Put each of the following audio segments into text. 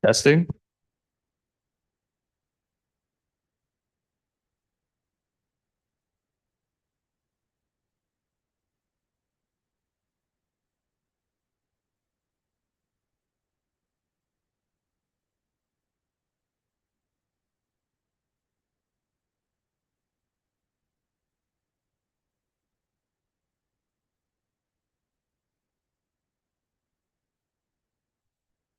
Testing.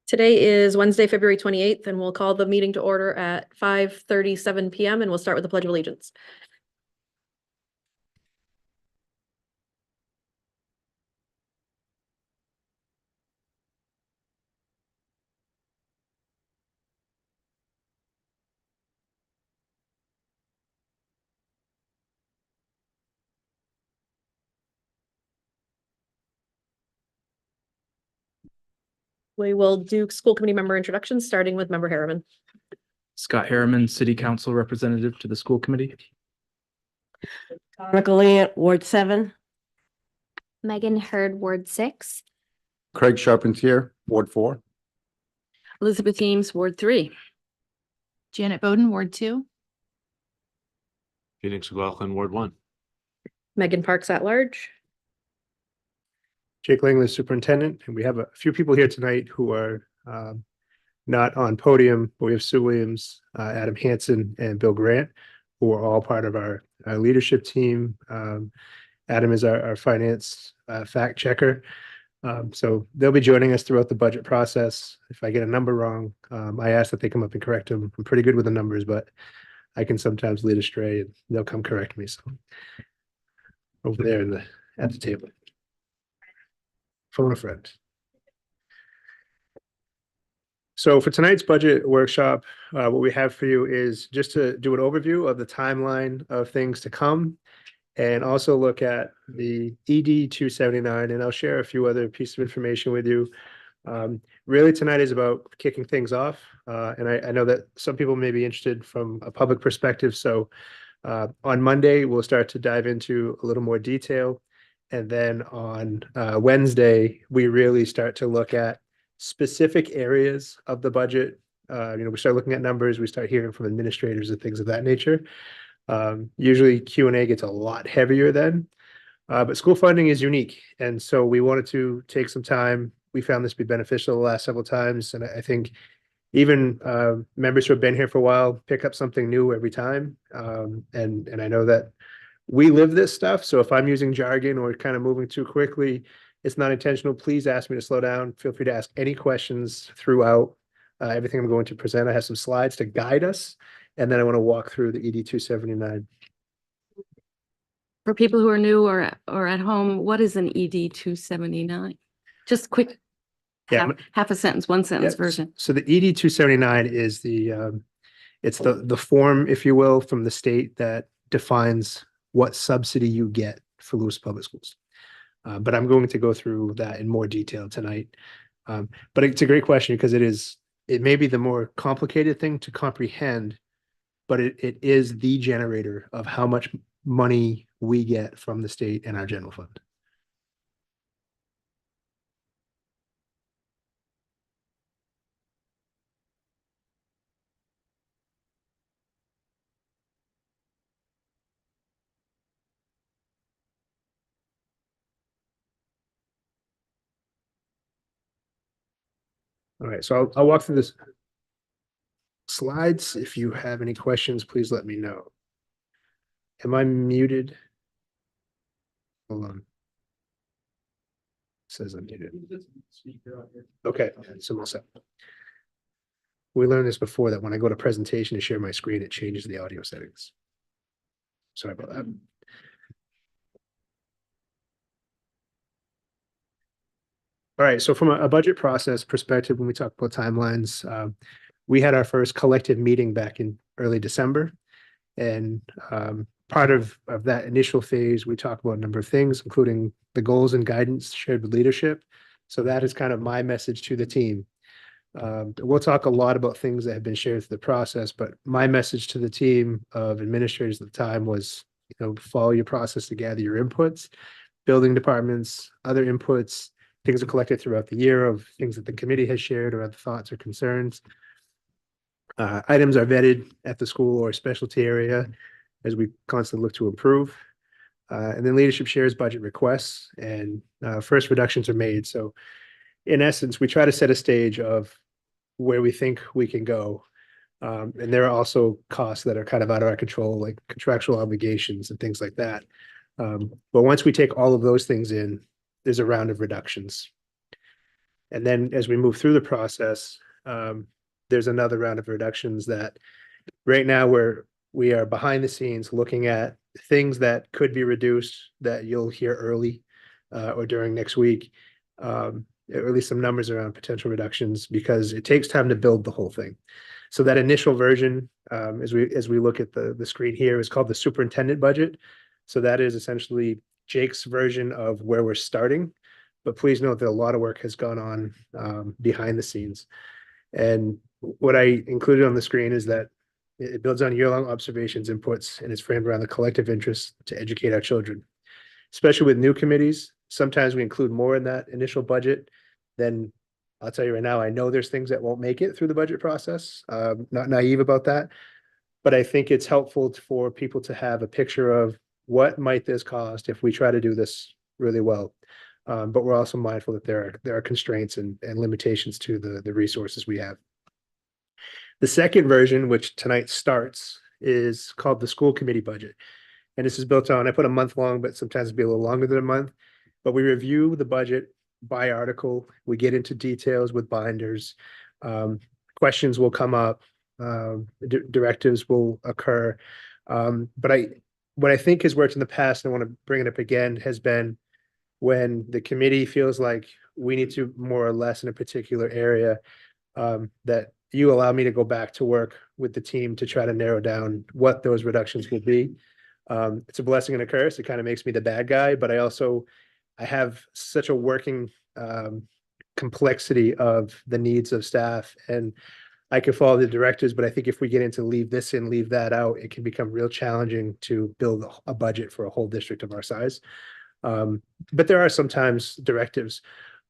Today is Wednesday, February 28th, and we'll call the meeting to order at 5:37 p.m. and we'll start with the Pledge of Allegiance. We will do school committee member introductions, starting with Member Harriman. Scott Harriman, City Council Representative to the School Committee. Monica Ward 7. Megan Hurd, Ward 6. Craig Charpentier, Ward 4. Elizabeth Eames, Ward 3. Janet Bowden, Ward 2. Phoenix McLaughlin, Ward 1. Megan Parks at large. Jake Langley, Superintendent, and we have a few people here tonight who are not on podium, but we have Sue Williams, Adam Hansen, and Bill Grant, who are all part of our leadership team. Adam is our finance fact checker. So they'll be joining us throughout the budget process. If I get a number wrong, I ask that they come up and correct them. I'm pretty good with the numbers, but I can sometimes lead astray and they'll come correct me. So over there at the table. Phone a friend. So for tonight's budget workshop, what we have for you is just to do an overview of the timeline of things to come and also look at the ED 279, and I'll share a few other pieces of information with you. Really tonight is about kicking things off, and I know that some people may be interested from a public perspective. So on Monday, we'll start to dive into a little more detail. And then on Wednesday, we really start to look at specific areas of the budget. We start looking at numbers, we start hearing from administrators and things of that nature. Usually Q&A gets a lot heavier then, but school funding is unique. And so we wanted to take some time. We found this to be beneficial the last several times. And I think even members who have been here for a while pick up something new every time. And I know that we live this stuff. So if I'm using jargon or kind of moving too quickly, it's not intentional. Please ask me to slow down. Feel free to ask any questions throughout everything I'm going to present. I have some slides to guide us, and then I want to walk through the ED 279. For people who are new or at home, what is an ED 279? Just quick, half a sentence, one sentence version. So the ED 279 is it's the form, if you will, from the state that defines what subsidy you get for Lewis Public Schools. But I'm going to go through that in more detail tonight. But it's a great question because it may be the more complicated thing to comprehend, but it is the generator of how much money we get from the state and our general fund. All right, so I'll walk through this slides. If you have any questions, please let me know. Am I muted? Hold on. It says I'm muted. Okay, so we'll set. We learned this before that when I go to presentation to share my screen, it changes the audio settings. Sorry about that. All right, so from a budget process perspective, when we talk about timelines, we had our first collective meeting back in early December. And part of that initial phase, we talked about a number of things, including the goals and guidance shared with leadership. So that is kind of my message to the team. We'll talk a lot about things that have been shared through the process, but my message to the team of administrators at the time was, follow your process to gather your inputs, building departments, other inputs, things are collected throughout the year of things that the committee has shared or other thoughts or concerns. Items are vetted at the school or specialty area as we constantly look to improve. And then leadership shares budget requests and first reductions are made. So in essence, we try to set a stage of where we think we can go. And there are also costs that are kind of out of our control, like contractual obligations and things like that. But once we take all of those things in, there's a round of reductions. And then as we move through the process, there's another round of reductions that right now we are behind the scenes looking at things that could be reduced that you'll hear early or during next week. Or at least some numbers around potential reductions because it takes time to build the whole thing. So that initial version, as we look at the screen here, is called the superintendent budget. So that is essentially Jake's version of where we're starting. But please note that a lot of work has gone on behind the scenes. And what I included on the screen is that it builds on year-long observations, inputs, and is framed around the collective interest to educate our children. Especially with new committees, sometimes we include more in that initial budget than I'll tell you right now, I know there's things that won't make it through the budget process. Not naive about that, but I think it's helpful for people to have a picture of what might this cost if we try to do this really well. But we're also mindful that there are constraints and limitations to the resources we have. The second version, which tonight starts, is called the school committee budget. And this is built on, I put a month long, but sometimes it'll be a little longer than a month. But we review the budget by article. We get into details with binders. Questions will come up. Directives will occur. But what I think has worked in the past, and I want to bring it up again, has been when the committee feels like we need to more or less in a particular area, that you allow me to go back to work with the team to try to narrow down what those reductions will be. It's a blessing and a curse. It kind of makes me the bad guy, but I have such a working complexity of the needs of staff, and I can follow the directives, but I think if we get into leave this in, leave that out, it can become real challenging to build a budget for a whole district of our size. But there are sometimes directives.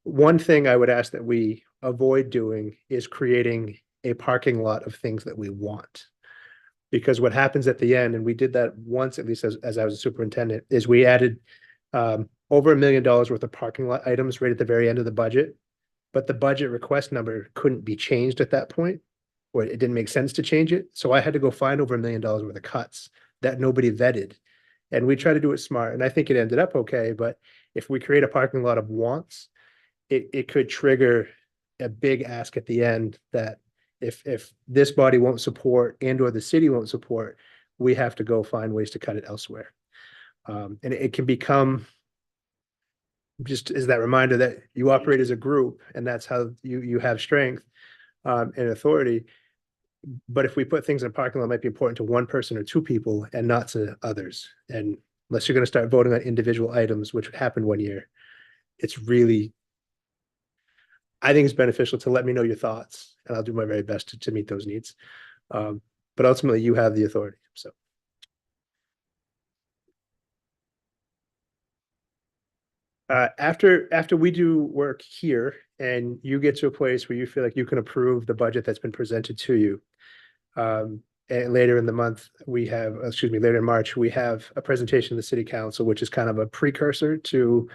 One thing I would ask that we avoid doing is creating a parking lot of things that we want. Because what happens at the end, and we did that once, at least as I was a superintendent, is we added over $1 million worth of parking lot items right at the very end of the budget. But the budget request number couldn't be changed at that point, or it didn't make sense to change it. So I had to go find over $1 million worth of cuts that nobody vetted. And we try to do it smart. And I think it ended up okay. But if we create a parking lot of wants, it could trigger a big ask at the end that if this body won't support and or the city won't support, we have to go find ways to cut it elsewhere. And it can become just as that reminder that you operate as a group and that's how you have strength and authority. But if we put things in a parking lot, it might be important to one person or two people and not to others. And unless you're going to start voting on individual items, which happened one year, it's really, I think it's beneficial to let me know your thoughts and I'll do my very best to meet those needs. But ultimately you have the authority. So. After we do work here and you get to a place where you feel like you can approve the budget that's been presented to you, and later in the month, later in March, we have a presentation to the city council, which is kind of a precursor to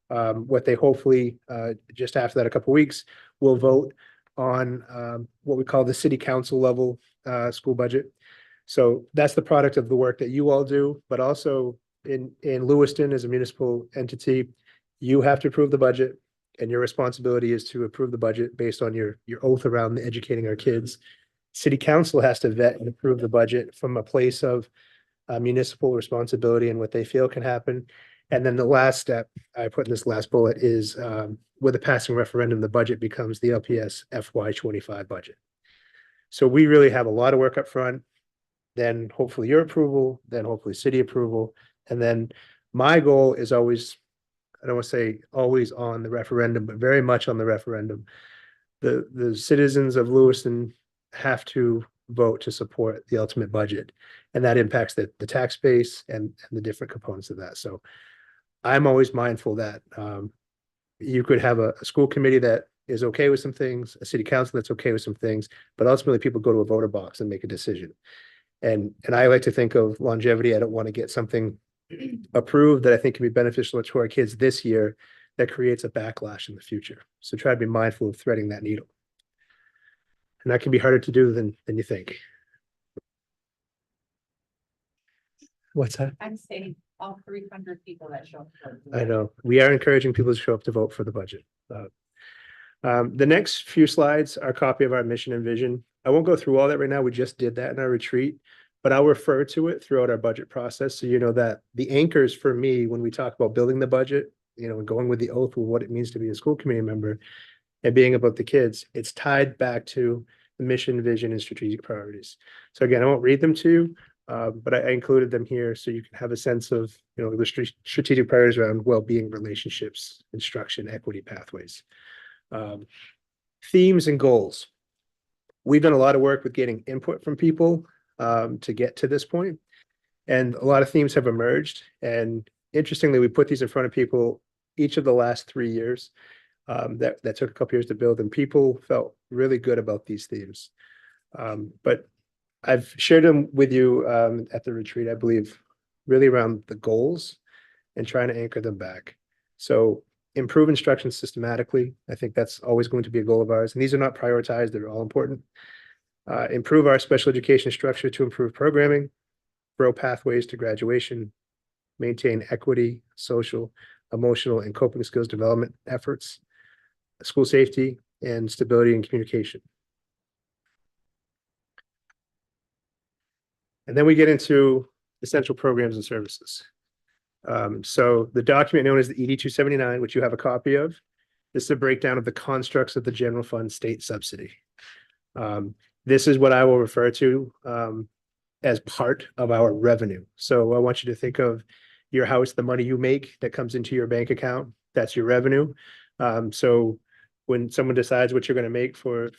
what they hopefully, just after that, a couple of weeks, will vote on what we call the city council level school budget. So that's the product of the work that you all do, but also in Lewiston as a municipal entity, you have to approve the budget, and your responsibility is to approve the budget based on your oath around educating our kids. City council has to vet and approve the budget from a place of municipal responsibility and what they feel can happen. And then the last step I put in this last bullet is with the passing referendum, the budget becomes the LPS FY25 budget. So we really have a lot of work up front, then hopefully your approval, then hopefully city approval. And then my goal is always, I don't want to say always on the referendum, but very much on the referendum. The citizens of Lewiston have to vote to support the ultimate budget, and that impacts the tax base and the different components of that. So I'm always mindful that you could have a school committee that is okay with some things, a city council that's okay with some things, but ultimately people go to a voter box and make a decision. And I like to think of longevity. I don't want to get something approved that I think can be beneficial to our kids this year that creates a backlash in the future. So try to be mindful of threading that needle. And that can be harder to do than you think. What's that? I'm saying all 300 people that show up. I know. We are encouraging people to show up to vote for the budget. The next few slides are a copy of our mission and vision. I won't go through all that right now. We just did that in our retreat, but I'll refer to it throughout our budget process. So you know that the anchors for me, when we talk about building the budget, you know, and going with the oath of what it means to be a school committee member and being about the kids, it's tied back to the mission, vision, and strategic priorities. So again, I won't read them to you, but I included them here so you can have a sense of, you know, the strategic priorities around well-being, relationships, instruction, equity pathways. Themes and goals. We've done a lot of work with getting input from people to get to this point, and a lot of themes have emerged. And interestingly, we put these in front of people each of the last 3 years. That took a couple years to build, and people felt really good about these themes. But I've shared them with you at the retreat, I believe, really around the goals and trying to anchor them back. So improve instruction systematically. I think that's always going to be a goal of ours. And these are not prioritized, they're all important. Improve our special education structure to improve programming, grow pathways to graduation, maintain equity, social, emotional, and coping skills development efforts, school safety, and stability and communication. And then we get into essential programs and services. So the document known as the ED 279, which you have a copy of, this is a breakdown of the constructs of the general fund state subsidy. This is what I will refer to as part of our revenue. So I want you to think of your house, the money you make that comes into your bank account, that's your revenue. So when someone decides what you're going to make for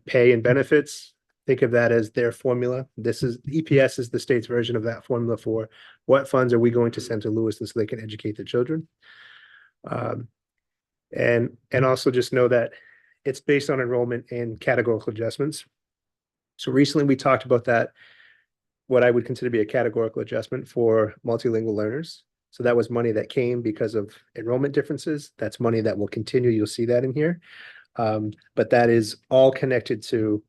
pay and benefits, think of that as their formula. This is EPS is the state's version of that formula for what funds are we going to send to Lewiston so they can educate their children. And also just know that it's based on enrollment and categorical adjustments. So recently we talked about that, what I would consider to be a categorical adjustment for multilingual learners. So that was money that came because of enrollment differences. That's money that will continue. You'll see that in here. But that is all connected to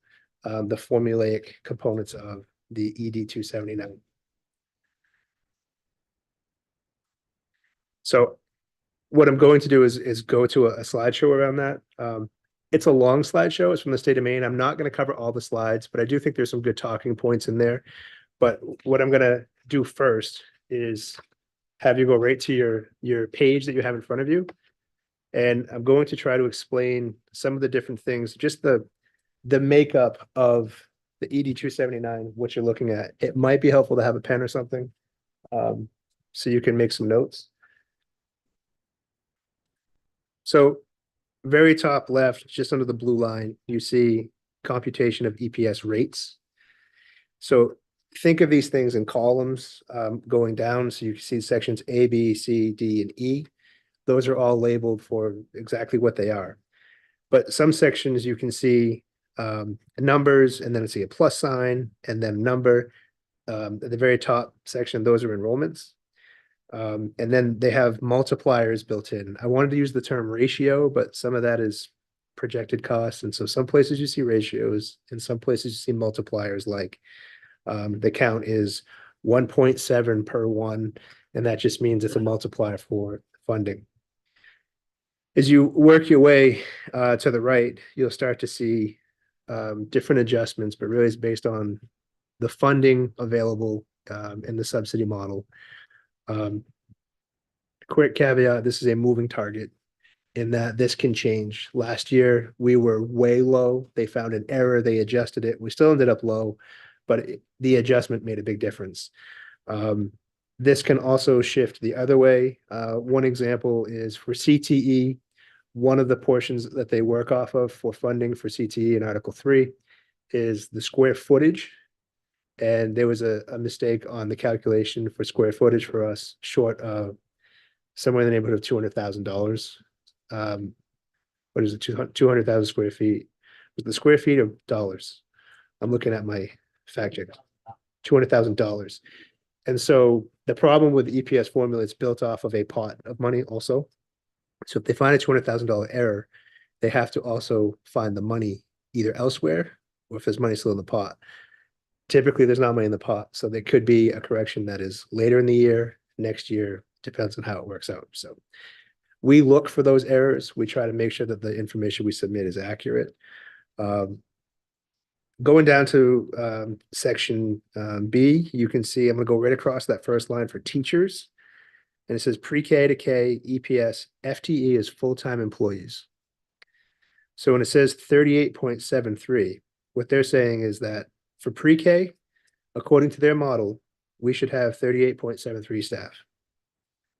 the formulaic components of the ED 279. So what I'm going to do is go to a slideshow around that. It's a long slideshow. It's from the state of Maine. I'm not going to cover all the slides, but I do think there's some good talking points in there. But what I'm going to do first is have you go right to your page that you have in front of you. And I'm going to try to explain some of the different things, just the makeup of the ED 279, what you're looking at. It might be helpful to have a pen or something so you can make some notes. So very top left, just under the blue line, you see computation of EPS rates. So think of these things in columns going down. So you can see sections A, B, C, D, and E. Those are all labeled for exactly what they are. But some sections you can see numbers, and then see a plus sign, and then number. At the very top section, those are enrollments. And then they have multipliers built in. I wanted to use the term ratio, but some of that is projected costs. And so some places you see ratios, and some places you see multipliers, like the count is 1.7 per one, and that just means it's a multiplier for funding. As you work your way to the right, you'll start to see different adjustments, but really it's based on the funding available in the subsidy model. Quick caveat, this is a moving target in that this can change. Last year, we were way low. They found an error, they adjusted it. We still ended up low, but the adjustment made a big difference. This can also shift the other way. One example is for CTE. One of the portions that they work off of for funding for CTE in Article 3 is the square footage. And there was a mistake on the calculation for square footage for us, short of somewhere in the neighborhood of $200,000. what is it, 200,000 square feet? With the square feet of dollars. I'm looking at my fact check. $200,000. And so the problem with the EPS formula, it's built off of a pot of money also. So if they find a $200,000 error, they have to also find the money either elsewhere or if there's money still in the pot. Typically, there's not money in the pot, so there could be a correction that is later in the year, next year, depends on how it works out. So we look for those errors. We try to make sure that the information we submit is accurate. Going down to section B, you can see I'm going to go right across that first line for teachers. And it says pre-K to K, EPS, FTE is full-time employees. So when it says 38.73, what they're saying is that for pre-K, according to their model, we should have 38.73 staff,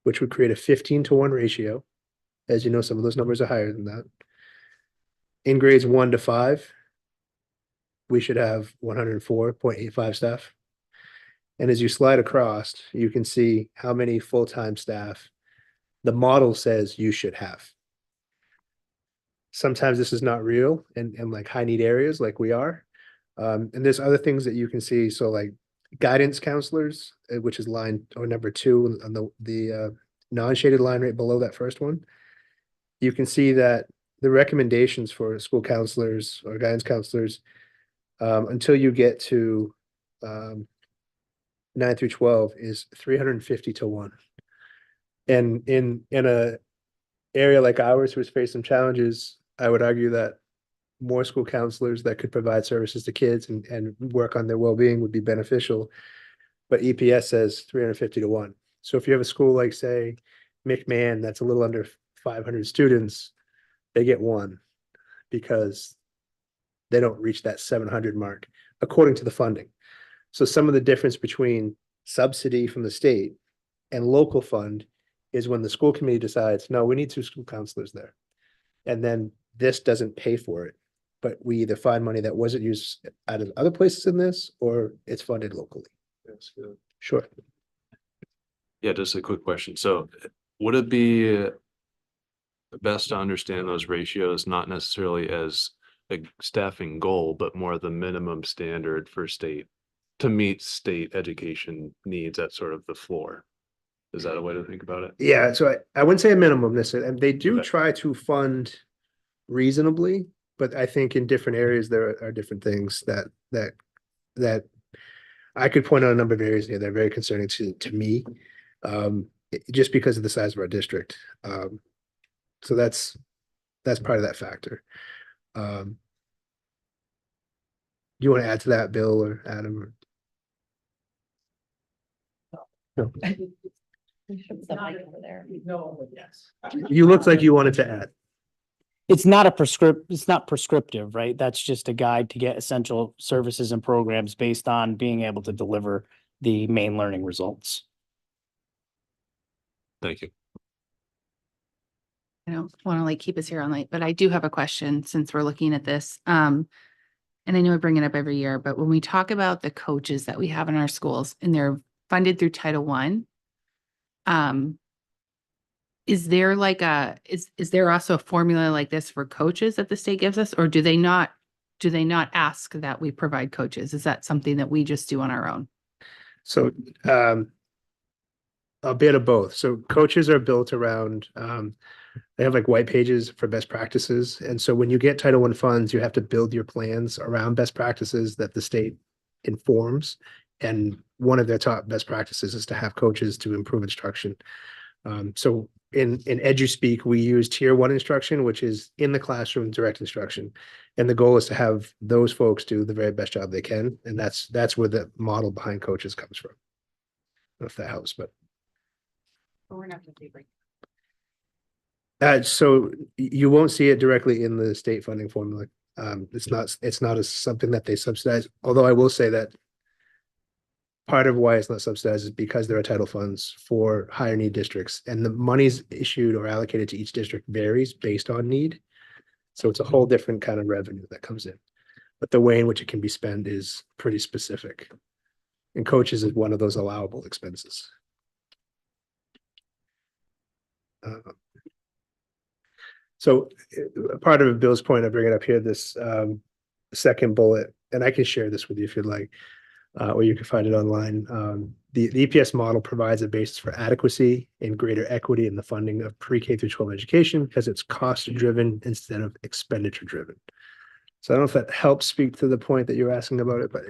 which would create a 15-to-1 ratio. As you know, some of those numbers are higher than that. In grades 1 to 5, we should have 104.85 staff. And as you slide across, you can see how many full-time staff the model says you should have. Sometimes this is not real in like high need areas like we are. And there's other things that you can see. So like guidance counselors, which is line or number 2 on the non-shaded line right below that first one. You can see that the recommendations for school counselors or guidance counselors until you get to 9 through 12 is 350-to-1. And in a area like ours, who's faced some challenges, I would argue that more school counselors that could provide services to kids and work on their well-being would be beneficial. But EPS says 350-to-1. So if you have a school like, say, McMahon, that's a little under 500 students, they get 1 because they don't reach that 700 mark according to the funding. So some of the difference between subsidy from the state and local fund is when the school committee decides, no, we need 2 school counselors there. And then this doesn't pay for it, but we either find money that wasn't used out of other places in this, or it's funded locally. That's good. Sure. Yeah, just a quick question. So would it be best to understand those ratios, not necessarily as a staffing goal, but more the minimum standard for state to meet state education needs at sort of the floor? Is that a way to think about it? Yeah, so I wouldn't say a minimum necessarily, and they do Okay. try to fund reasonably, but I think in different areas there are different things that I could point out a number of areas here that are very concerning to me, just because of the size of our district. So that's part of that factor. You want to add to that, Bill or Adam? Or? No. No, yes. You looked like you wanted to add. It's not prescriptive, right? That's just a guide to get essential services and programs based on being able to deliver the main learning results. Thank you. I don't want to like keep us here all night, but I do have a question since we're looking at this. And I know I bring it up every year, but when we talk about the coaches that we have in our schools and they're funded through Title I, is there like is there also a formula like this for coaches that the state gives us, or do they not ask that we provide coaches? Is that something that we just do on our own? So a bit of both. So coaches are built around, they have like white pages for best practices. And so when you get Title I funds, you have to build your plans around best practices that the state informs. And one of their top best practices is to have coaches to improve instruction. So in EduSpeak, we use Tier 1 instruction, which is in the classroom, direct instruction. And the goal is to have those folks do the very best job they can. And that's where the model behind coaches comes from. I don't know if that helps, but. We're not gonna be So you won't see it directly in the state funding formula. It's not something that they subsidize, although I will say that part of why it's not subsidized is because there are title funds for higher need districts, and the monies issued or allocated to each district varies based on need. So it's a whole different kind of revenue that comes in, but the way in which it can be spent is pretty specific. And coaches is one of those allowable expenses. So part of Bill's point, I bring it up here, this second bullet, and I can share this with you if you'd like, or you can find it online. The EPS model provides a basis for adequacy and greater equity in the funding of pre-K through 12 education because it's cost-driven instead of expenditure-driven. So I don't know if that helps speak to the point that you're asking about it, but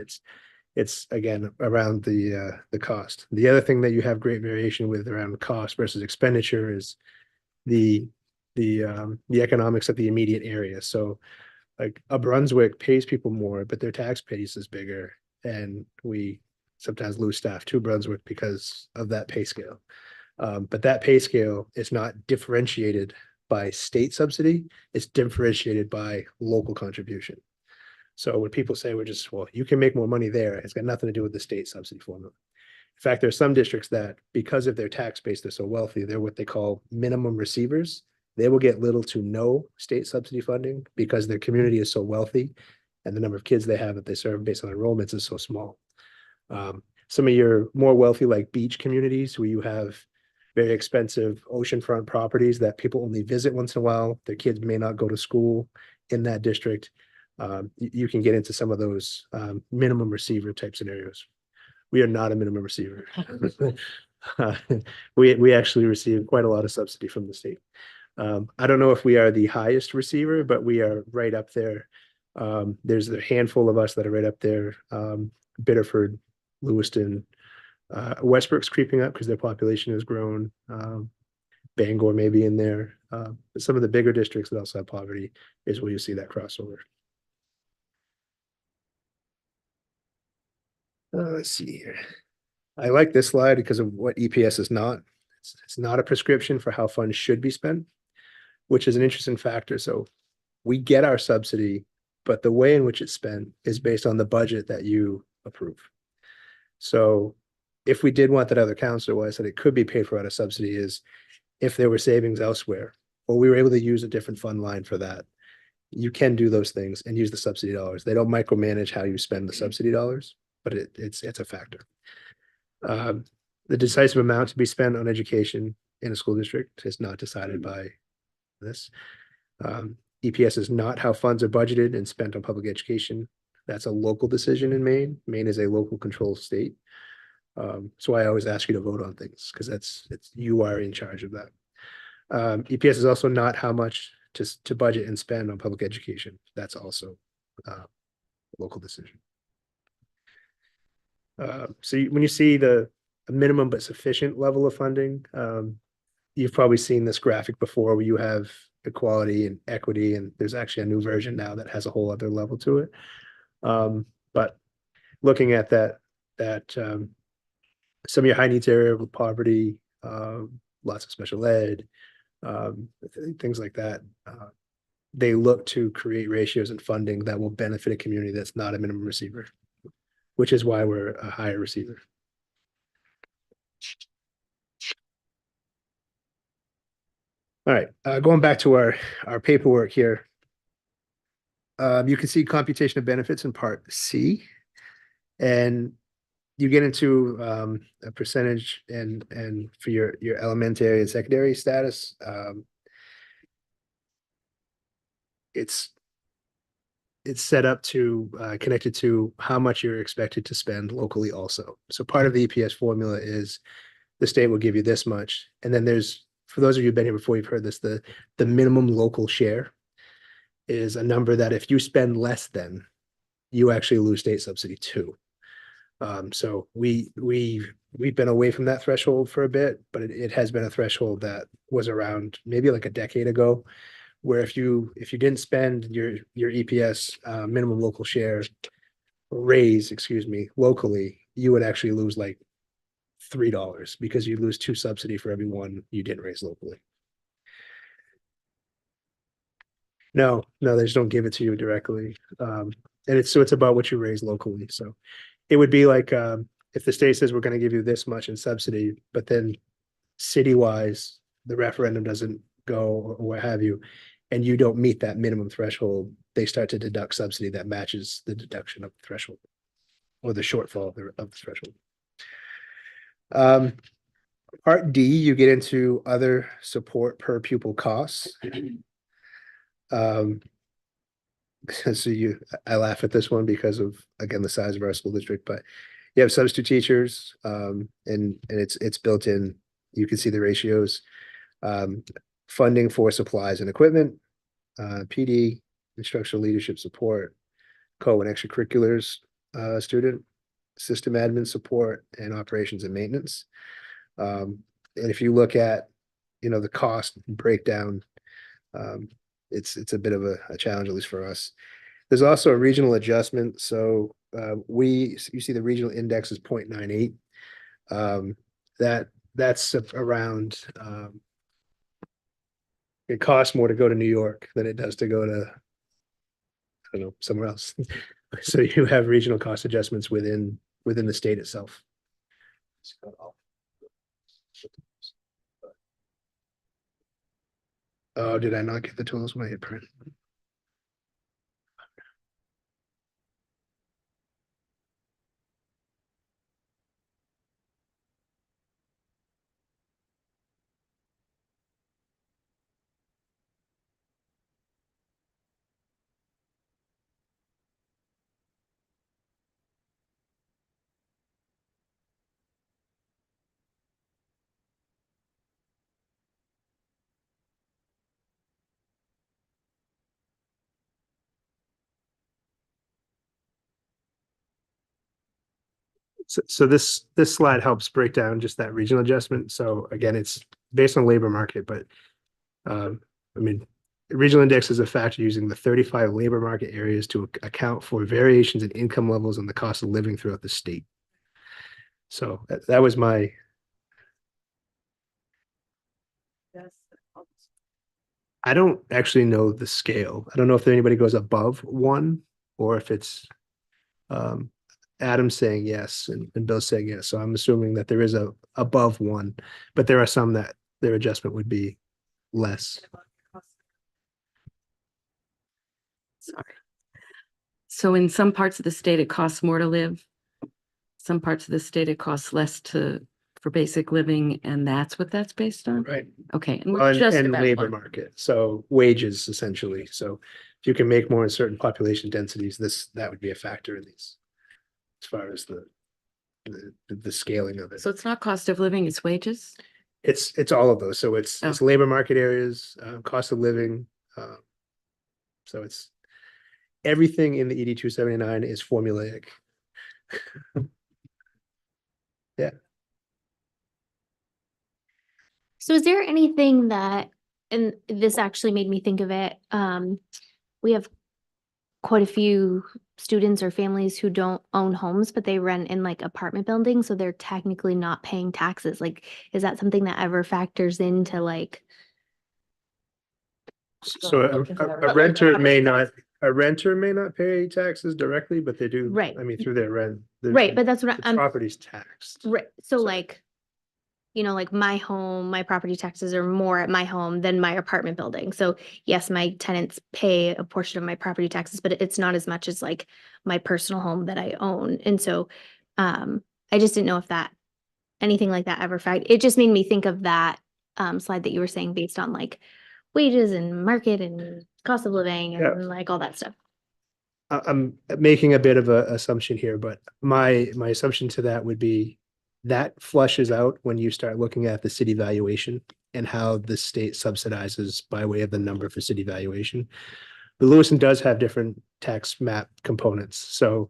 it's again around the cost. The other thing that you have great variation with around cost versus expenditure is the economics of the immediate area. So like a Brunswick pays people more, but their tax base is bigger, and we sometimes lose staff to Brunswick because of that pay scale. But that pay scale is not differentiated by state subsidy, it's differentiated by local contribution. So when people say well, you can make more money there, it's got nothing to do with the state subsidy formula. In fact, there are some districts that, because of their tax base, they're so wealthy, they're what they call minimum receivers. They will get little to no state subsidy funding because their community is so wealthy and the number of kids they have that they serve based on enrollments is so small. Some of your more wealthy, like beach communities, where you have very expensive oceanfront properties that people only visit once in a while, their kids may not go to school in that district. You can get into some of those minimum receiver type scenarios. We are not a minimum receiver. We actually receive quite a lot of subsidy from the state. I don't know if we are the highest receiver, but we are right up there. There's a handful of us that are right up there. Biddeford, Lewiston, Westbrook's creeping up because their population has grown. Bangor may be in there. But some of the bigger districts that also have poverty is where you see that crossover. Let's see here. I like this slide because of what EPS is not. It's not a prescription for how funds should be spent, which is an interesting factor. So we get our subsidy, but the way in which it's spent is based on the budget that you approve. So if we did want that other counselor, what I said it could be paid for out of subsidy is if there were savings elsewhere, or we were able to use a different fund line for that. You can do those things and use the subsidy dollars. They don't micromanage how you spend the subsidy dollars, but it's a factor. The decisive amount to be spent on education in a school district is not decided by this. EPS is not how funds are budgeted and spent on public education. That's a local decision in Maine. Maine is a local control state. So I always ask you to vote on things because you are in charge of that. EPS is also not how much to budget and spend on public education. That's also a local decision. So when you see the minimum but sufficient level of funding, you've probably seen this graphic before where you have equality and equity, and there's actually a new version now that has a whole other level to it. But looking at that some of your high needs area with poverty, lots of special ed, things like that, they look to create ratios and funding that will benefit a community that's not a minimum receiver, which is why we're a higher receiver. All right, going back to our paperwork here. You can see computation of benefits in part C, and you get into a percentage and for your elementary and secondary status. It's set up to connected to how much you're expected to spend locally also. So part of the EPS formula is the state will give you this much. And then there's, for those of you who've been here before, you've heard this, the minimum local share is a number that if you spend less than, you actually lose state subsidy too. So we've been away from that threshold for a bit, but it has been a threshold that was around maybe like a decade ago, where if you didn't spend your EPS minimum local share raise, locally, you would actually lose like $3 because you lose 2 subsidy for every one you didn't raise locally. No, they just don't give it to you directly. And it's about what you raise locally. So it would be like if the state says we're going to give you this much in subsidy, but then city-wise, the referendum doesn't go or what have you, and you don't meet that minimum threshold, they start to deduct subsidy that matches the deduction of the threshold or the shortfall of the threshold. Part D, you get into other support per pupil costs. So I laugh at this one because of, again, the size of our school district, but you have substitute teachers, and it's built in. You can see the ratios. Funding for supplies and equipment, PD, instructional leadership support, co and extracurriculars, student, system admin support, and operations and maintenance. And if you look at, the cost breakdown, it's a bit of a challenge, at least for us. There's also a regional adjustment. So you see the regional index is 0.98. That's around, it costs more to go to New York than it does to go to, I don't know, somewhere else. So you have regional cost adjustments within the state itself. Oh, did I not get the totals when I hit print? So this slide helps break down just that regional adjustment. So again, it's based on labor market, but regional index is a factor using the 35 labor market areas to account for variations in income levels and the cost of living throughout the state. So that was my. I don't actually know the scale. I don't know if anybody goes above 1 or if it's Adam's saying yes and Bill's saying yes. So I'm assuming that there is a above 1, but there are some that their adjustment would be less. Sorry. So in some parts of the state, it costs more to live. Some parts of the state, it costs less for basic living, and that's what that's based on? Right. Okay, and we're just And about labor one. market. So wages essentially. So if you can make more in certain population densities, that would be a factor in these as far as the scaling of it. So it's not cost of living, it's wages? It's all of those. So it's labor market areas, cost of living. So it's everything in the ED 279 is formulaic. Yeah. So is there anything that, and this actually made me think of it, we have quite a few students or families who don't own homes, but they rent in like apartment buildings, so they're technically not paying taxes. Like, is that something that ever factors into like? So a renter may not pay taxes directly, but they do. Right. I mean, through their rent. Right, but that's what The I'm, property's taxed. right, so like, like my home, my property taxes are more at my home than my apartment building. So yes, my tenants pay a portion of my property taxes, but it's not as much as like my personal home that I own. And so I just didn't know if anything like that ever it just made me think of that slide that you were saying based on like wages and market and cost of living and like all that stuff. I'm making a bit of an assumption here, but my assumption to that would be that flushes out when you start looking at the city valuation and how the state subsidizes by way of the number for city valuation. But Lewiston does have different tax map components. So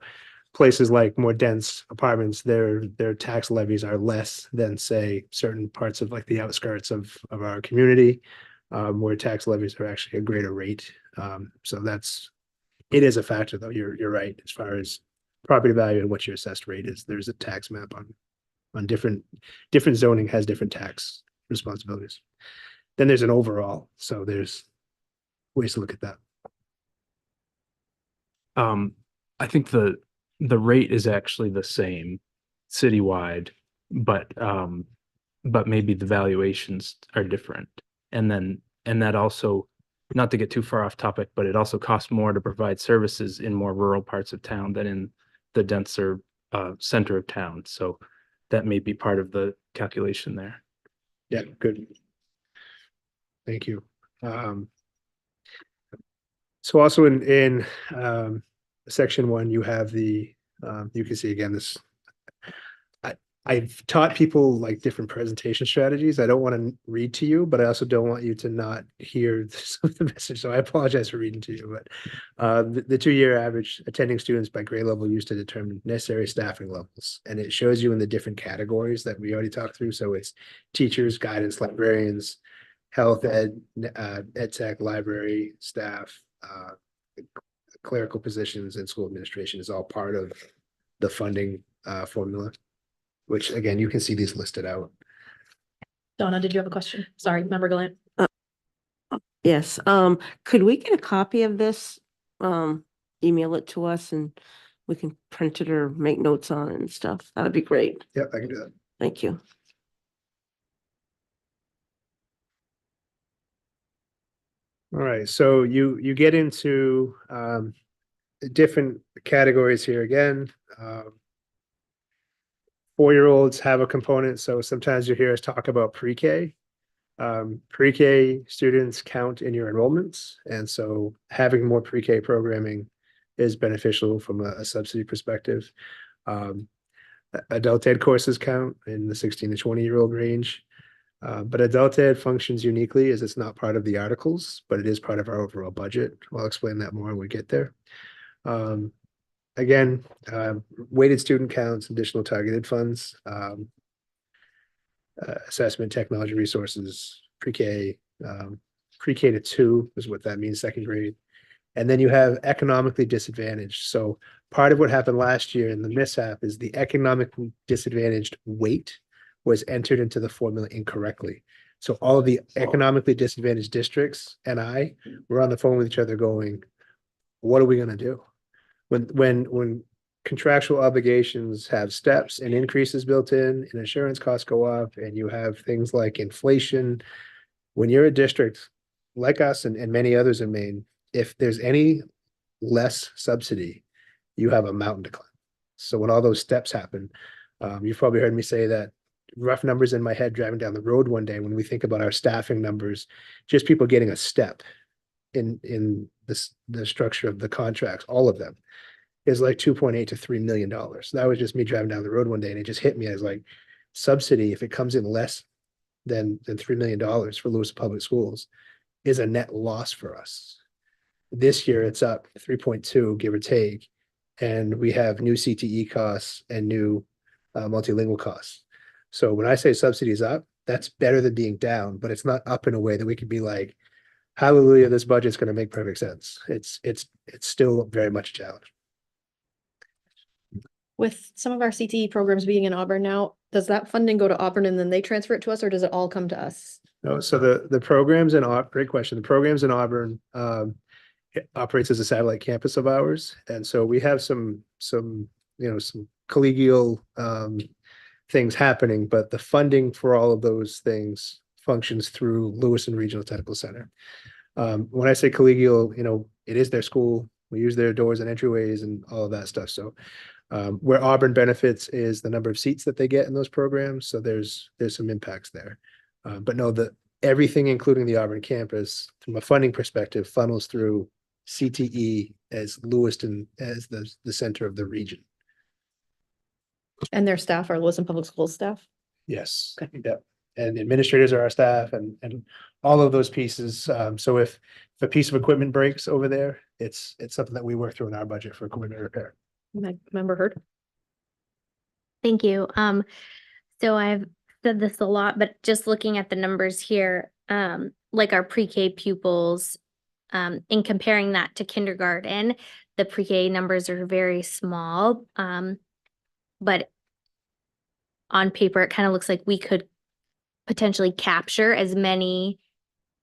places like more dense apartments, their tax levies are less than, say, certain parts of like the outskirts of our community, where tax levies are actually a greater rate. So it is a factor, though. You're right as far as property value and what your assessed rate is. There's a tax map on different zoning has different tax responsibilities. Then there's an overall. So there's ways to look at that. I think the rate is actually the same citywide, but maybe the valuations are different. And that also, not to get too far off topic, but it also costs more to provide services in more rural parts of town than in the denser center of town. So that may be part of the calculation there. Yeah, good. Thank you. So also in section 1, you have you can see again, this. I've taught people like different presentation strategies. I don't want to read to you, but I also don't want you to not hear some of the message. So I apologize for reading to you, but the 2-year average attending students by grade level used to determine necessary staffing levels. And it shows you in the different categories that we already talked through. So it's teachers, guidance, librarians, health ed, ed tech, library, staff, clerical positions, and school administration is all part of the funding formula, which again, you can see these listed out. Donna, did you have a question? Sorry, member Glant. Yes, could we get a copy of this? Email it to us and we can print it or make notes on it and stuff. That would be great. Yep, I can do that. Thank you. All right, so you get into different categories here again. 4-year-olds have a component, so sometimes you hear us talk about pre-K. Pre-K students count in your enrollments, and so having more pre-K programming is beneficial from a subsidy perspective. Adult ed courses count in the 16 to 20-year-old range. But adult ed functions uniquely as it's not part of the articles, but it is part of our overall budget. I'll explain that more when we get there. Again, weighted student counts, additional targeted funds, assessment, technology resources, pre-K, pre-K to 2 is what that means, second grade. And then you have economically disadvantaged. So part of what happened last year in the mishap is the economically disadvantaged weight was entered into the formula incorrectly. So all of the economically disadvantaged districts and I were on the phone with each other going, what are we going to do? When contractual obligations have steps and increases built in and insurance costs go up and you have things like inflation, when you're a district like us and many others in Maine, if there's any less subsidy, you have a mountain to climb. So when all those steps happen, you've probably heard me say that rough numbers in my head driving down the road one day when we think about our staffing numbers, just people getting a step in the structure of the contracts, all of them, is like $2.8 to $3 million. That was just me driving down the road one day and it just hit me as like subsidy, if it comes in less than $3 million for Lewiston Public Schools, is a net loss for us. This year it's up 3.2, give or take, and we have new CTE costs and new multilingual costs. So when I say subsidy is up, that's better than being down, but it's not up in a way that we could be like, hallelujah, this budget's going to make perfect sense. It's still very much a challenge. With some of our CTE programs being in Auburn now, does that funding go to Auburn and then they transfer it to us, or does it all come to us? No, so the programs in Auburn, great question. The programs in Auburn it operates as a satellite campus of ours, and so we have some collegial things happening, but the funding for all of those things functions through Lewiston Regional Technical Center. When I say collegial, it is their school. We use their doors and entryways and all of that stuff. So where Auburn benefits is the number of seats that they get in those programs. So there's some impacts there. But no, everything, including the Auburn campus, from a funding perspective, funnels through CTE as Lewiston as the center of the region. And their staff are Lewiston Public Schools staff? Yes. Okay. Yep. And administrators are our staff and all of those pieces. So if a piece of equipment breaks over there, it's something that we work through in our budget for equipment repair. Member Heard? Thank you. So I've said this a lot, but just looking at the numbers here, like our pre-K pupils, in comparing that to kindergarten, the pre-K numbers are very small. But on paper, it kind of looks like we could potentially capture as many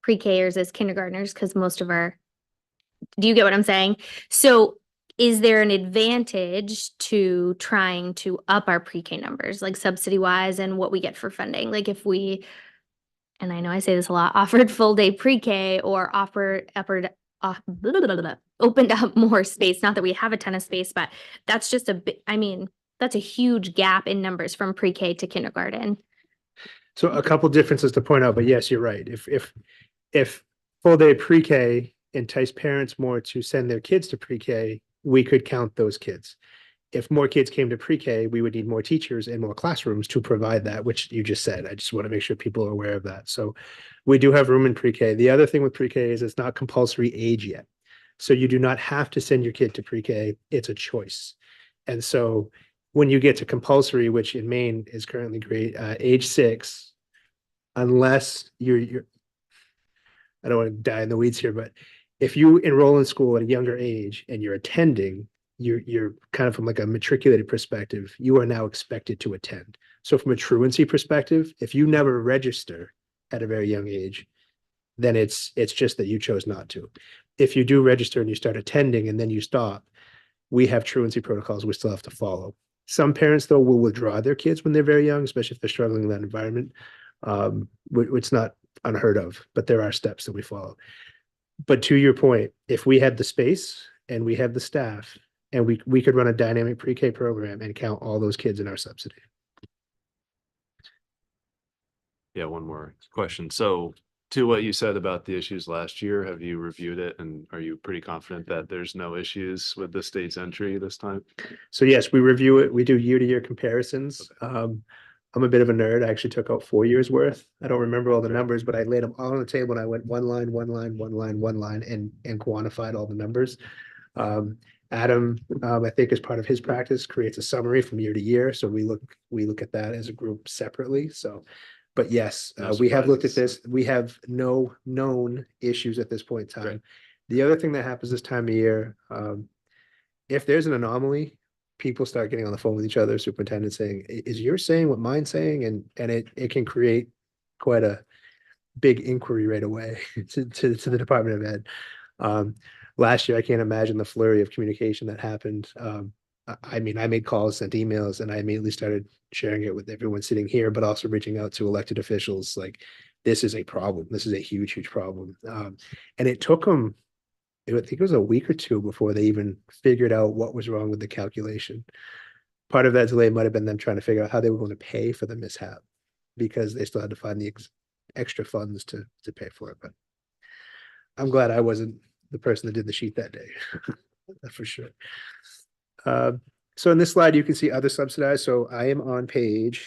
pre-Kers as kindergartners because most of do you get what I'm saying? So is there an advantage to trying to up our pre-K numbers, like subsidy wise and what we get for funding? Like if we, and I know I say this a lot, offered full day pre-K or opened up more space, not that we have a ton of space, but that's just that's a huge gap in numbers from pre-K to kindergarten. So a couple differences to point out, but yes, you're right. If full day pre-K entice parents more to send their kids to pre-K, we could count those kids. If more kids came to pre-K, we would need more teachers and more classrooms to provide that, which you just said. I just want to make sure people are aware of that. So we do have room in pre-K. The other thing with pre-K is it's not compulsory age yet. So you do not have to send your kid to pre-K. It's a choice. And so when you get to compulsory, which in Maine is currently grade age 6, unless you're I don't want to die in the weeds here, but if you enroll in school at a younger age and you're attending, you're kind of from like a matriculated perspective, you are now expected to attend. So from a truancy perspective, if you never register at a very young age, then it's just that you chose not to. If you do register and you start attending and then you stop, we have truancy protocols we still have to follow. Some parents, though, will withdraw their kids when they're very young, especially if they're struggling in that environment. It's not unheard of, but there are steps that we follow. But to your point, if we had the space and we have the staff and we could run a dynamic pre-K program and count all those kids in our subsidy. Yeah, one more question. So to what you said about the issues last year, have you reviewed it and are you pretty confident that there's no issues with the state's entry this time? So yes, we review it. We do year-to-year comparisons. I'm a bit of a nerd. I actually took out 4 years worth. I don't remember all the numbers, but I laid them all on the table and I went one line, and quantified all the numbers. Adam, I think as part of his practice, creates a summary from year to year. So we look at that as a group separately. So, but yes, No we have looked at surprises. this. We have no known issues at this point in time. Right. The other thing that happens this time of year, if there's an anomaly, people start getting on the phone with each other, superintendent saying, is yours saying what mine's saying? And it can create quite a big inquiry right away to the Department of Ed. Last year, I can't imagine the flurry of communication that happened. I mean, I made calls, sent emails, and I immediately started sharing it with everyone sitting here, but also reaching out to elected officials. Like, this is a problem. This is a huge, huge problem. And it took them, I think it was a week or two before they even figured out what was wrong with the calculation. Part of that delay might have been them trying to figure out how they were going to pay for the mishap because they still had to find the extra funds to pay for it. But I'm glad I wasn't the person that did the sheet that day. For sure. So in this slide, you can see other subsidized. So I am on page,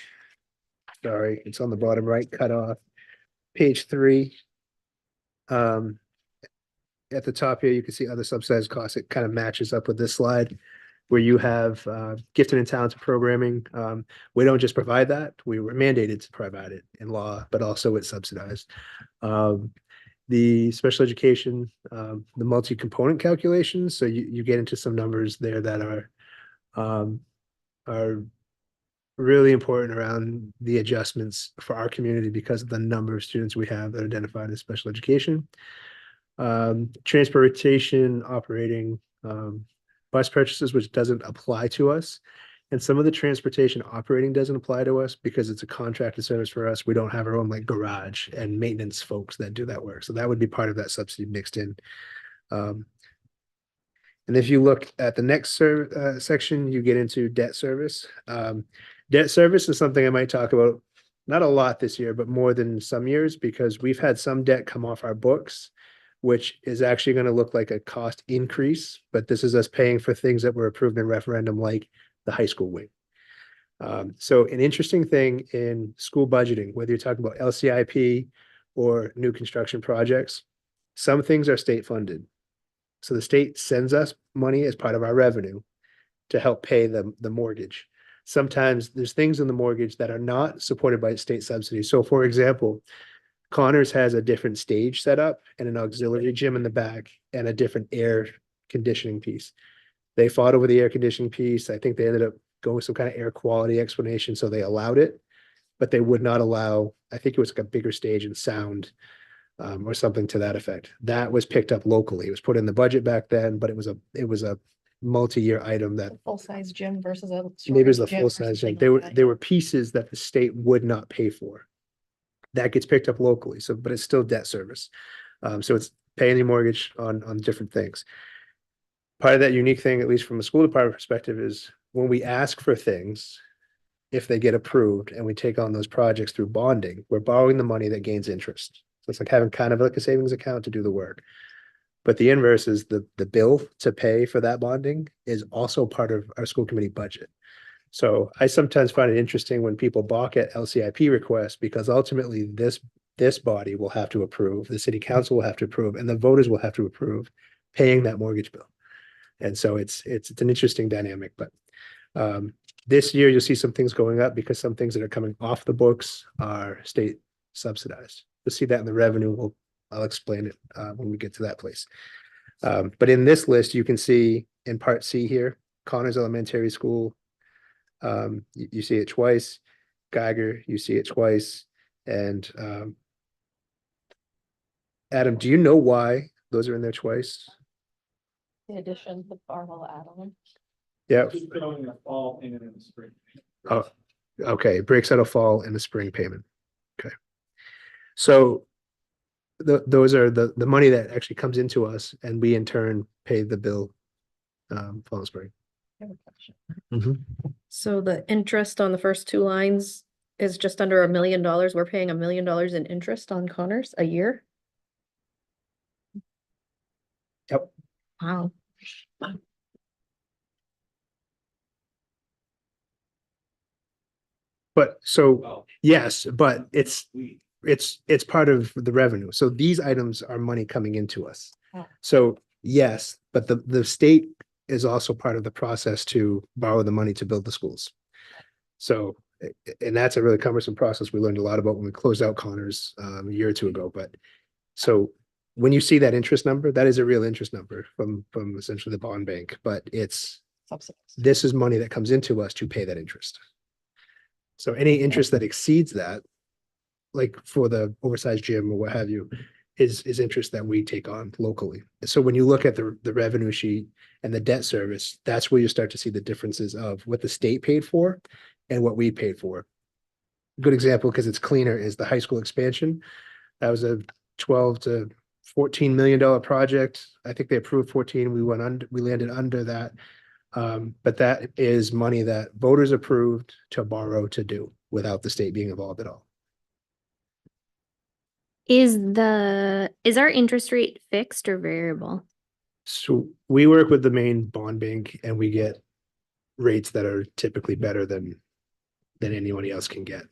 sorry, it's on the bottom right, cut off, page 3. At the top here, you can see other subsidized costs. It kind of matches up with this slide where you have gifted and talented programming. We don't just provide that. We were mandated to provide it in law, but also it's subsidized. The special education, the multi-component calculations. So you get into some numbers there that are really important around the adjustments for our community because of the number of students we have that are identified as special education. Transportation operating bus purchases, which doesn't apply to us. And some of the transportation operating doesn't apply to us because it's a contracted service for us. We don't have our own like garage and maintenance folks that do that work. So that would be part of that subsidy mixed in. And if you look at the next section, you get into debt service. Debt service is something I might talk about, not a lot this year, but more than some years, because we've had some debt come off our books, which is actually going to look like a cost increase. But this is us paying for things that were approved in referendum, like the high school wing. So an interesting thing in school budgeting, whether you're talking about LCIP or new construction projects, some things are state funded. So the state sends us money as part of our revenue to help pay the mortgage. Sometimes there's things in the mortgage that are not supported by state subsidies. So for example, Connors has a different stage set up and an auxiliary gym in the back and a different air conditioning piece. They fought over the air conditioning piece. I think they ended up going with some kind of air quality explanation. So they allowed it, but they would not allow, I think it was like a bigger stage and sound or something to that effect. That was picked up locally. It was put in the budget back then, but it was a multi-year item that Full-size gym versus a. maybe it was the gym or full-size gym. something like that, There were pieces that the state would not pay for. That gets picked up locally. So, but it's still debt service. So it's paying the mortgage on different things. Part of that unique thing, at least from a school department perspective, is when we ask for things, if they get approved and we take on those projects through bonding, we're borrowing the money that gains interest. So it's like having kind of like a savings account to do the work. But the inverse is the bill to pay for that bonding is also part of our school committee budget. So I sometimes find it interesting when people balk at LCIP requests because ultimately this body will have to approve, the city council will have to approve, and the voters will have to approve paying that mortgage bill. And so it's an interesting dynamic, but this year you'll see some things going up because some things that are coming off the books are state subsidized. You'll see that in the revenue. I'll explain it when we get to that place. But in this list, you can see in part C here, Connors Elementary School, you see it twice. Geiger, you see it twice. And Adam, do you know why those are in there twice? The addition of Barwell add-on. Yeah. Going in the fall and in the spring. Oh, okay. It breaks out a fall and a spring payment. Okay. So those are the money that actually comes into us and we in turn pay the bill fall and spring. Mhm. So the interest on the first two lines is just under $1 million. We're paying $1 million in interest on Connors a year. Yep. Wow. But so, yes, but it's part of the revenue. So these items are money coming into us. Oh. So yes, but the state is also part of the process to borrow the money to build the schools. So, and that's a really cumbersome process we learned a lot about when we closed out Connors a year or two ago. But so when you see that interest number, that is a real interest number from essentially the bond bank, but this is money that comes into us to pay that interest. So any interest that exceeds that, like for the oversized gym or what have you, is interest that we take on locally. So when you look at the revenue sheet and the debt service, that's where you start to see the differences of what the state paid for and what we paid for. Good example, because it's cleaner, is the high school expansion. That was a 12 to $14 million project. I think they approved 14. We landed under that. But that is money that voters approved to borrow to do without the state being involved at all. Is our interest rate fixed or variable? So we work with the main bond bank and we get rates that are typically better than anybody else can get.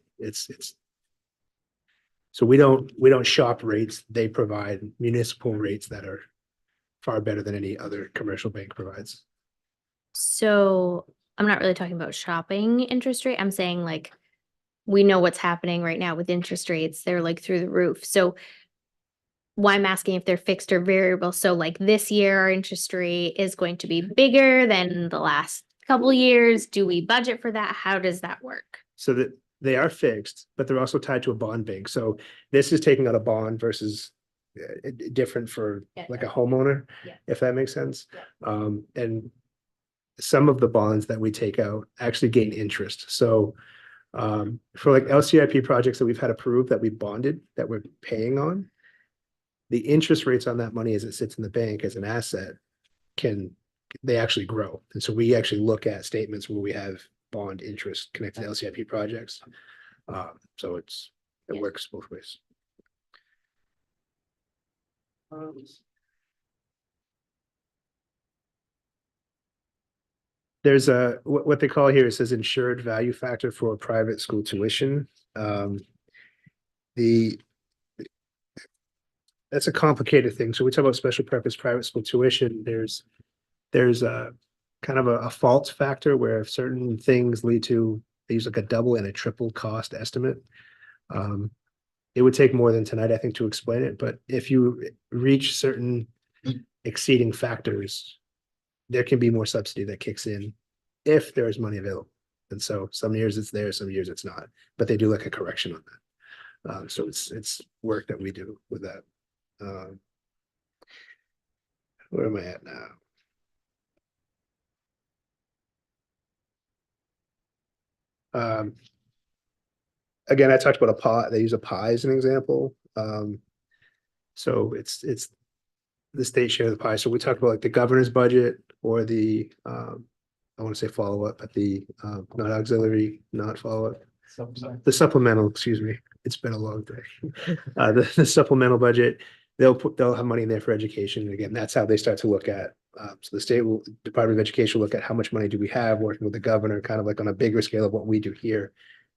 So we don't shop rates. They provide municipal rates that are far better than any other commercial bank provides. So I'm not really talking about shopping interest rate. I'm saying like, we know what's happening right now with interest rates. They're like through the roof. So why I'm asking if they're fixed or variable. So like this year, our interest rate is going to be bigger than the last couple years. Do we budget for that? How does that work? So that they are fixed, but they're also tied to a bond bank. So this is taking out a bond versus different for like a homeowner, if that makes sense. And some of the bonds that we take out actually gain interest. So for like LCIP projects that we've had approved that we bonded that we're paying on, the interest rates on that money as it sits in the bank as an asset they actually grow. And so we actually look at statements where we have bond interest connected to LCIP projects. So it works both ways. There's what they call here, it says insured value factor for private school tuition. That's a complicated thing. So we talk about special purpose private school tuition. There's a kind of a false factor where if certain things lead to, they use like a double and a triple cost estimate. It would take more than tonight, I think, to explain it, but if you reach certain exceeding factors, there can be more subsidy that kicks in if there is money available. And so some years it's there, some years it's not, but they do like a correction on that. So it's work that we do with that. Where am I at now? Again, I talked about a pie. They use a pie as an example. So it's the state share of the pie. So we talked about like the governor's budget or the I want to say follow up, but the not auxiliary, not follow up. The supplemental, excuse me. It's been a long day. The supplemental budget, they'll have money in there for education. And again, that's how they start to look at. So the Department of Education will look at how much money do we have, working with the governor, kind of like on a bigger scale of what we do here.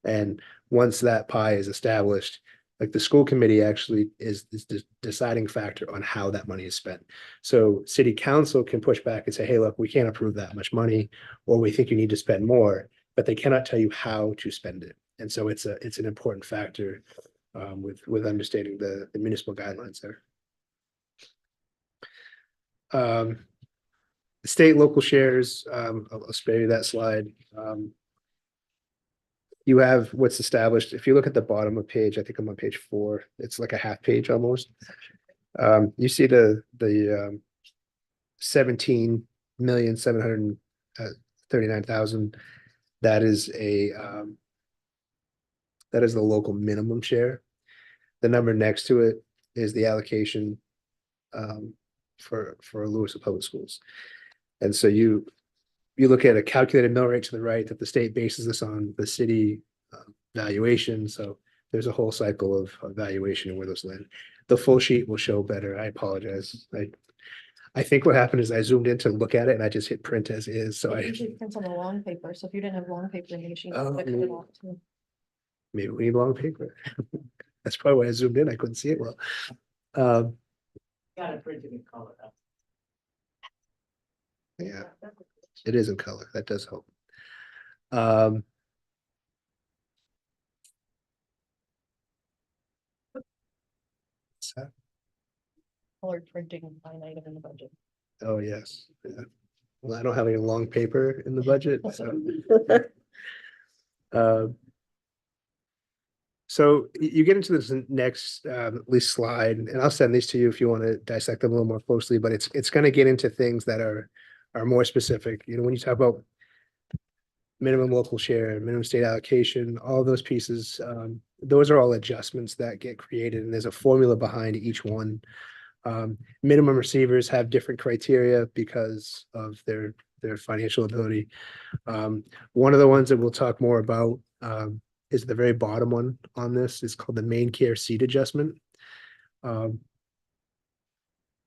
And once that pie is established, like the school committee actually is the deciding factor on how that money is spent. So city council can push back and say, hey, look, we can't approve that much money, or we think you need to spend more, but they cannot tell you how to spend it. And so it's an important factor with understanding the municipal guidelines there. State local shares, I'll spare you that slide. You have what's established. If you look at the bottom of page, I think I'm on page 4, it's like a half page almost. You see the 17,739,000. That is the local minimum share. The number next to it is the allocation for Lewiston Public Schools. And so you look at a calculated mill rate to the right that the state bases this on the city valuation. So there's a whole cycle of valuation and where those land. The full sheet will show better. I apologize. I think what happened is I zoomed in to look at it and I just hit print as is. So Usually prints on the long paper, so if you didn't have long paper in the machine, Oh, I cut it off too. maybe we need long paper. That's probably why I zoomed in. I couldn't see it well. Got it printed in color. Yeah, it is in color. That does help. So- Colored printing line item in the budget. Oh, yes. Yeah. Well, I don't have any long paper in the budget, so. So you get into this next at least slide, and I'll send these to you if you want to dissect them a little more closely, but it's going to get into things that are more specific. You know, when you talk about minimum local share, minimum state allocation, all those pieces, those are all adjustments that get created, and there's a formula behind each one. Minimum receivers have different criteria because of their financial ability. One of the ones that we'll talk more about is the very bottom one on this. It's called the main care seat adjustment.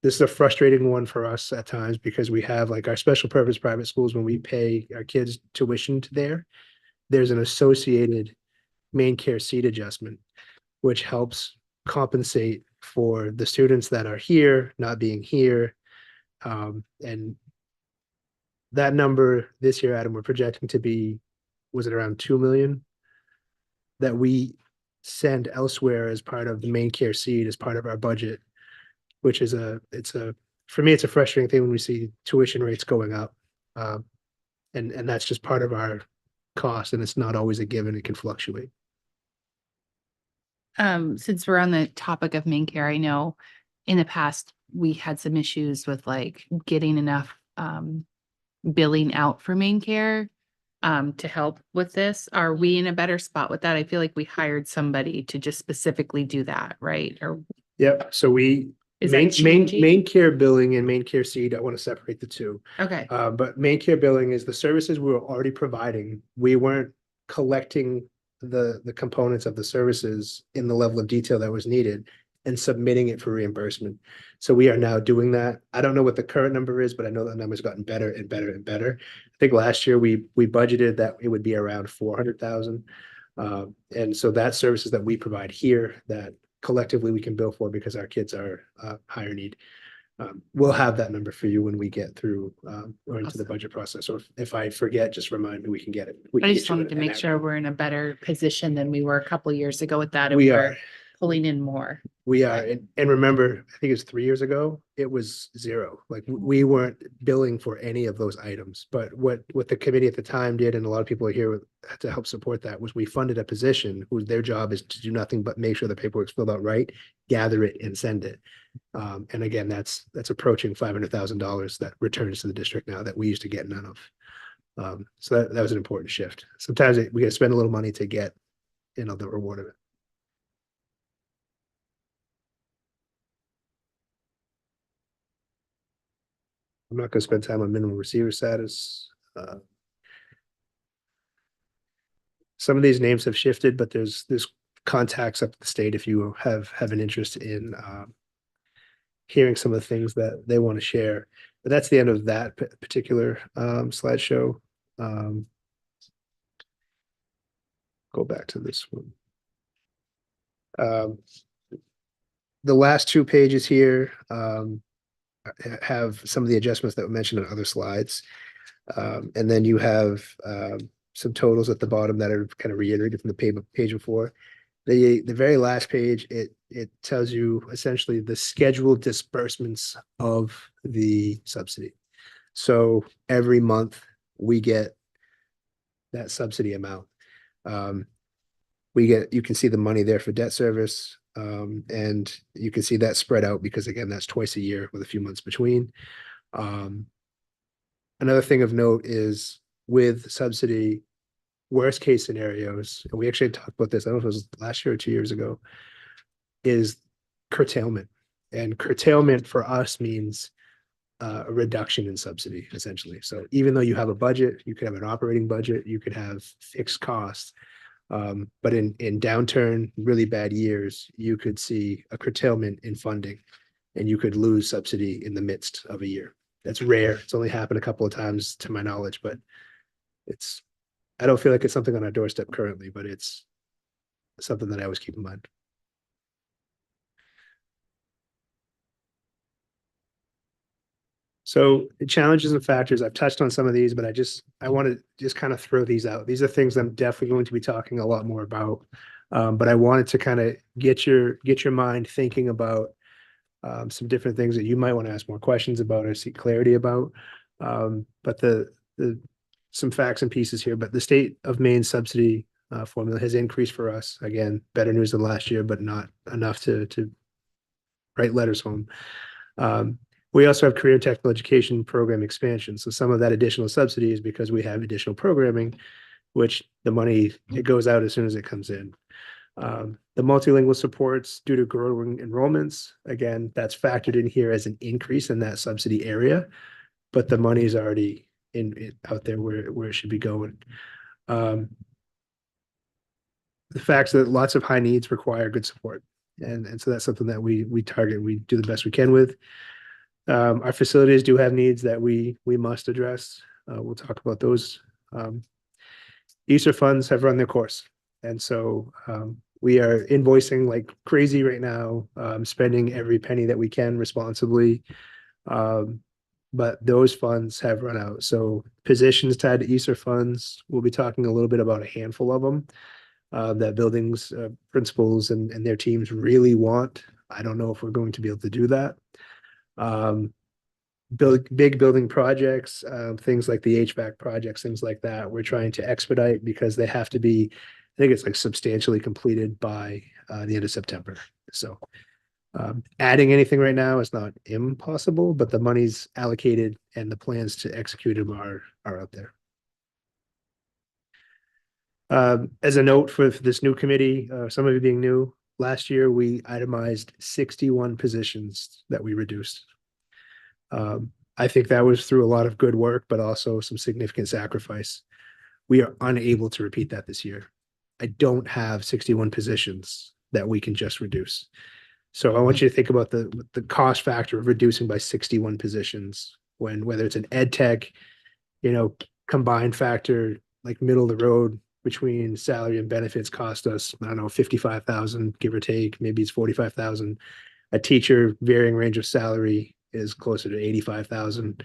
This is a frustrating one for us at times because we have like our special purpose private schools, when we pay our kids tuition to there's an associated main care seat adjustment, which helps compensate for the students that are here not being here. And that number this year, Adam, we're projecting to be, was it around 2 million that we send elsewhere as part of the main care seat as part of our budget, which is for me, it's a frustrating thing when we see tuition rates going up. And that's just part of our cost, and it's not always a given. It can fluctuate. Since we're on the topic of main care, I know in the past we had some issues with like getting enough billing out for main care to help with this. Are we in a better spot with that? I feel like we hired somebody to just specifically do that, right? Or Yep. So is that changing? main care billing and main care seat, I want to separate the two. Okay. But main care billing is the services we were already providing. We weren't collecting the components of the services in the level of detail that was needed and submitting it for reimbursement. So we are now doing that. I don't know what the current number is, but I know that number's gotten better and better and better. I think last year we budgeted that it would be around 400,000. And so that services that we provide here that collectively we can bill for because our kids are higher need. We'll have that number for you when we get through or into the budget process. Or if I forget, just remind me, we can get it. I just wanted to make sure we're in a better position than we were a couple of years ago with that. And We we're are. pulling in more. We are, and remember, I think it's 3 years ago, it was zero. Like we weren't billing for any of those items. But what the committee at the time did, and a lot of people are here to help support that, was we funded a position whose their job is to do nothing but make sure the paperwork's filled out right, gather it and send it. And again, that's approaching $500,000 that returns to the district now that we used to get none of. So that was an important shift. Sometimes we gotta spend a little money to get, the reward of it. I'm not gonna spend time on minimum receiver status. Some of these names have shifted, but there's contacts up at the state if you have an interest in hearing some of the things that they want to share. But that's the end of that particular slideshow. Go back to this one. The last 2 pages here have some of the adjustments that were mentioned on other slides. And then you have some totals at the bottom that are kind of reiterated from the page before. The very last page, it tells you essentially the scheduled disbursements of the subsidy. So every month we get that subsidy amount. You can see the money there for debt service. And you can see that spread out because again, that's twice a year with a few months between. Another thing of note is with subsidy, worst case scenarios, and we actually talked about this, I don't know if it was last year or 2 years ago, is curtailment. And curtailment for us means a reduction in subsidy, essentially. So even though you have a budget, you could have an operating budget, you could have fixed costs. But in downturn, really bad years, you could see a curtailment in funding and you could lose subsidy in the midst of a year. That's rare. It's only happened a couple of times to my knowledge, but I don't feel like it's something on our doorstep currently, but it's something that I always keep in mind. So the challenges and factors, I've touched on some of these, but I want to just kind of throw these out. These are things I'm definitely going to be talking a lot more about. But I wanted to kind of get your mind thinking about some different things that you might want to ask more questions about or seek clarity about. But some facts and pieces here, but the state of Maine subsidy formula has increased for us. Again, better news than last year, but not enough to write letters home. We also have career and technical education program expansion. So some of that additional subsidy is because we have additional programming, which the money, it goes out as soon as it comes in. The multilingual supports due to growing enrollments, again, that's factored in here as an increase in that subsidy area, but the money is already out there where it should be going. The facts that lots of high needs require good support. And so that's something that we target, we do the best we can with. Our facilities do have needs that we must address. We'll talk about those. ESSER funds have run their course. And so we are invoicing like crazy right now, spending every penny that we can responsibly. But those funds have run out. So positions tied to ESSER funds, we'll be talking a little bit about a handful of them that buildings, principals and their teams really want. I don't know if we're going to be able to do that. Big building projects, things like the HVAC projects, things like that, we're trying to expedite because they have to be, I think it's like substantially completed by the end of September. So adding anything right now is not impossible, but the money's allocated and the plans to execute them are out there. As a note for this new committee, some of you being new, last year we itemized 61 positions that we reduced. I think that was through a lot of good work, but also some significant sacrifice. We are unable to repeat that this year. I don't have 61 positions that we can just reduce. So I want you to think about the cost factor of reducing by 61 positions when, whether it's an ed tech, combined factor, like middle of the road between salary and benefits cost us, I don't know, 55,000, give or take, maybe it's 45,000. A teacher varying range of salary is closer to 85,000.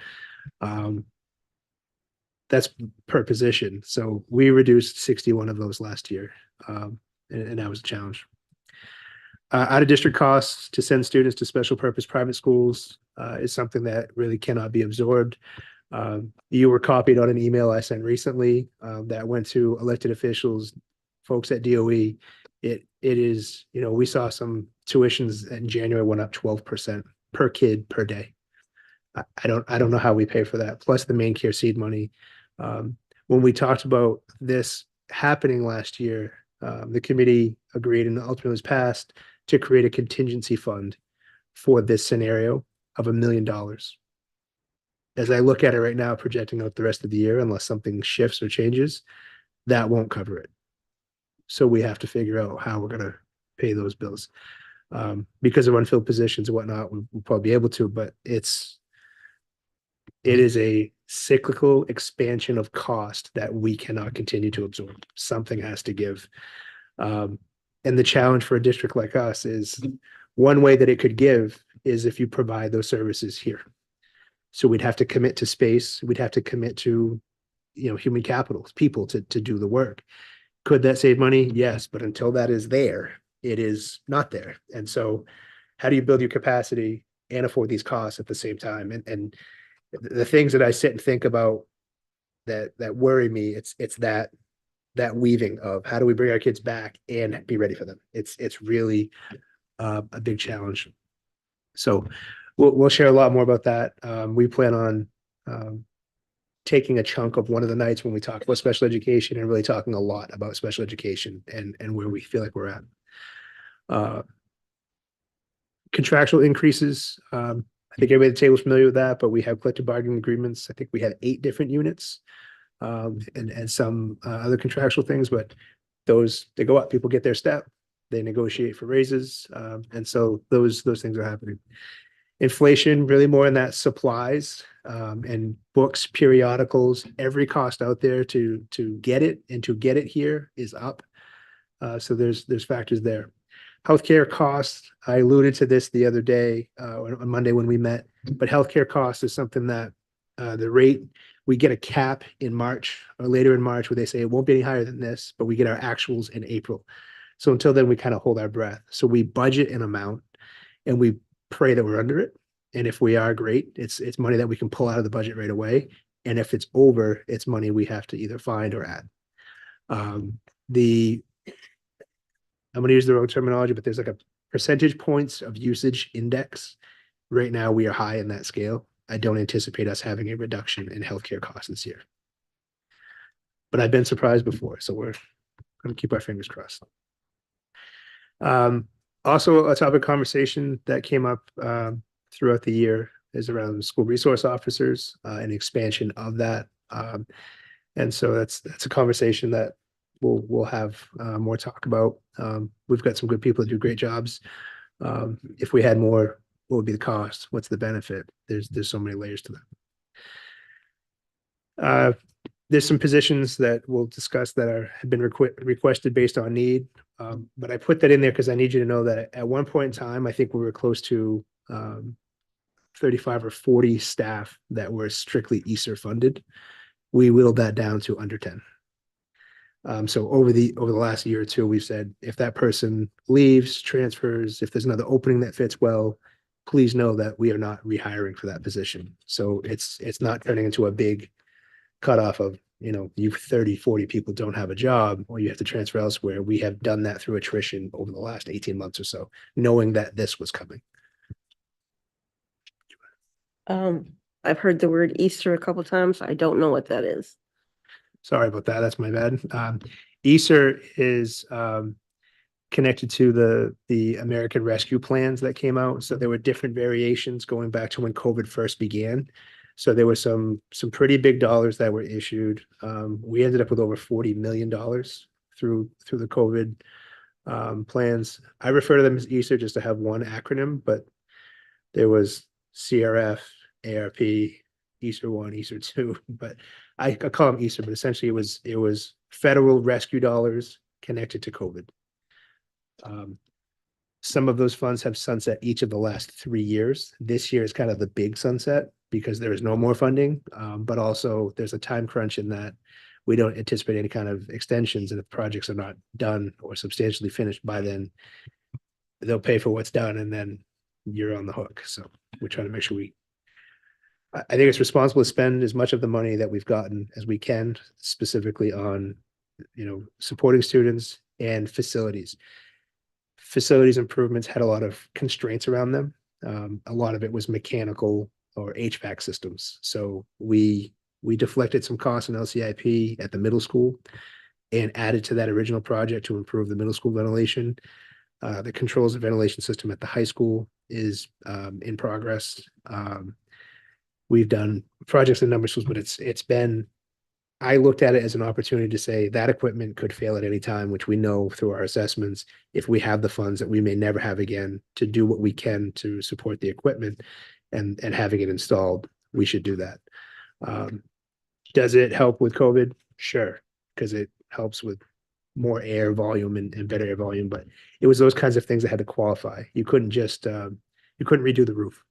That's per position. So we reduced 61 of those last year. And that was a challenge. Out of district costs to send students to special purpose private schools is something that really cannot be absorbed. You were copied on an email I sent recently that went to elected officials, folks at DOE. It is, we saw some tuitions in January went up 12% per kid per day. I don't know how we pay for that. Plus the main care seed money. When we talked about this happening last year, the committee agreed and ultimately was passed to create a contingency fund for this scenario of $1 million. As I look at it right now, projecting out the rest of the year, unless something shifts or changes, that won't cover it. So we have to figure out how we're going to pay those bills. Because of unfilled positions and whatnot, we'll probably be able to, but it is a cyclical expansion of cost that we cannot continue to absorb. Something has to give. And the challenge for a district like us is one way that it could give is if you provide those services here. So we'd have to commit to space. We'd have to commit to, human capital, people to do the work. Could that save money? Yes, but until that is there, it is not there. And so how do you build your capacity and afford these costs at the same time? And the things that I sit and think about that worry me, it's that weaving of how do we bring our kids back and be ready for them. It's really a big challenge. So we'll share a lot more about that. We plan on taking a chunk of one of the nights when we talk about special education and really talking a lot about special education and where we feel like we're at. Contractual increases. I think everybody at the table is familiar with that, but we have collective bargaining agreements. I think we had 8 different units and some other contractual things, but they go up. People get their step. They negotiate for raises, and so those things are happening. Inflation, really more in that supplies and books, periodicals, every cost out there to get it and to get it here is up. So there's factors there. Healthcare costs, I alluded to this the other day on Monday when we met, but healthcare costs is something that the rate, we get a cap in March or later in March where they say it won't be any higher than this, but we get our actuals in April. So until then, we kind of hold our breath. So we budget an amount and we pray that we're under it. And if we are, great, it's money that we can pull out of the budget right away. And if it's over, it's money we have to either find or add. I'm going to use the wrong terminology, but there's like a percentage points of usage index. Right now, we are high in that scale. I don't anticipate us having a reduction in healthcare costs this year. But I've been surprised before, so we're going to keep our fingers crossed. Also, a topic of conversation that came up throughout the year is around school resource officers and expansion of that. And so that's a conversation that we'll have more talk about. We've got some good people that do great jobs. If we had more, what would be the cost? What's the benefit? There's so many layers to that. There's some positions that we'll discuss that have been requested based on need. But I put that in there because I need you to know that at one point in time, I think we were close to 35 or 40 staff that were strictly ESER funded. We whittled that down to under 10. So over the last year or two, we've said, if that person leaves, transfers, if there's another opening that fits well, please know that we are not rehiring for that position. So it's not turning into a big cutoff of, you 30, 40 people don't have a job or you have to transfer elsewhere. We have done that through attrition over the last 18 months or so, knowing that this was coming. I've heard the word Easter a couple times. I don't know what that is. Sorry about that. That's my bad. ESER is connected to the American Rescue Plans that came out. So there were different variations going back to when COVID first began. So there were some pretty big dollars that were issued. We ended up with over $40 million through the COVID plans. I refer to them as ESER just to have one acronym, but there was CRF, ARP, ESER 1, ESER 2, but I call them ESER, but essentially it was federal rescue dollars connected to COVID. Some of those funds have sunset each of the last 3 years. This year is kind of the big sunset because there is no more funding, but also there's a time crunch in that we don't anticipate any kind of extensions, and if projects are not done or substantially finished by then, they'll pay for what's done and then you're on the hook. So we're trying to make sure I think it's responsible to spend as much of the money that we've gotten as we can, specifically on, supporting students and facilities. Facilities improvements had a lot of constraints around them. A lot of it was mechanical or HVAC systems. So we deflected some costs in LCIP at the middle school and added to that original project to improve the middle school ventilation. The controls and ventilation system at the high school is in progress. We've done projects in a number of schools, but it's been I looked at it as an opportunity to say that equipment could fail at any time, which we know through our assessments, if we have the funds that we may never have again, to do what we can to support the equipment and having it installed, we should do that. Does it help with COVID? Sure, because it helps with more air volume and better air volume, but it was those kinds of things that had to qualify. You couldn't just, you couldn't redo the roof.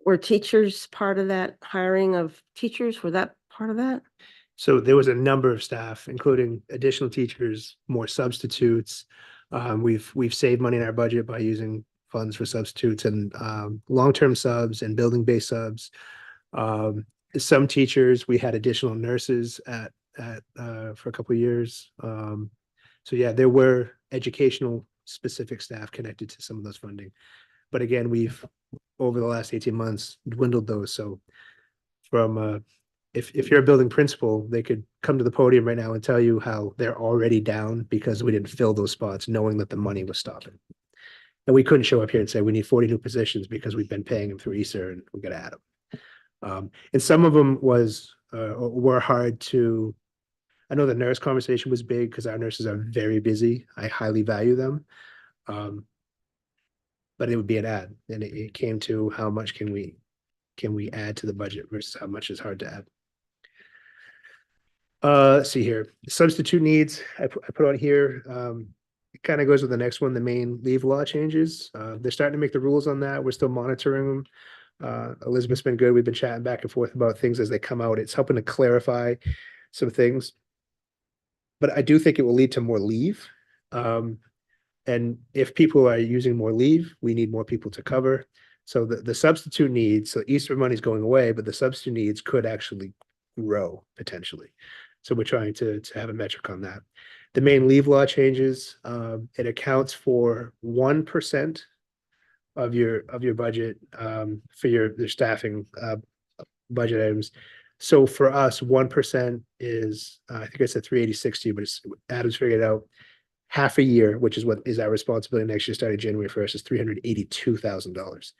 Were teachers part of that hiring of teachers? Were that part of that? So there was a number of staff, including additional teachers, more substitutes. We've saved money in our budget by using funds for substitutes and long-term subs and building-based subs. Some teachers, we had additional nurses at for a couple of years. So yeah, there were educational specific staff connected to some of those funding. But again, we've over the last 18 months dwindled those. So from if you're a building principal, they could come to the podium right now and tell you how they're already down because we didn't fill those spots, knowing that the money was stopping. And we couldn't show up here and say we need 40 new positions because we've been paying them through Easter and we got to add them. And some of them were hard to. I know the nurse conversation was big because our nurses are very busy. I highly value them. But it would be an add, and it came to how much can we add to the budget versus how much is hard to add. Let's see here. Substitute needs, I put on here. It kind of goes with the next one, the main leave law changes. They're starting to make the rules on that. We're still monitoring them. Elizabeth's been good. We've been chatting back and forth about things as they come out. It's helping to clarify some things. But I do think it will lead to more leave. And if people are using more leave, we need more people to cover. So the substitute needs, so Easter money's going away, but the substitute needs could actually grow potentially. So we're trying to have a metric on that. The main leave law changes, it accounts for 1% of your budget for your staffing budget items. So for us, 1% is, I think I said 380.60, but Adam's figured it out. Half a year, which is what is our responsibility next year, starting January 1st, is $382,000.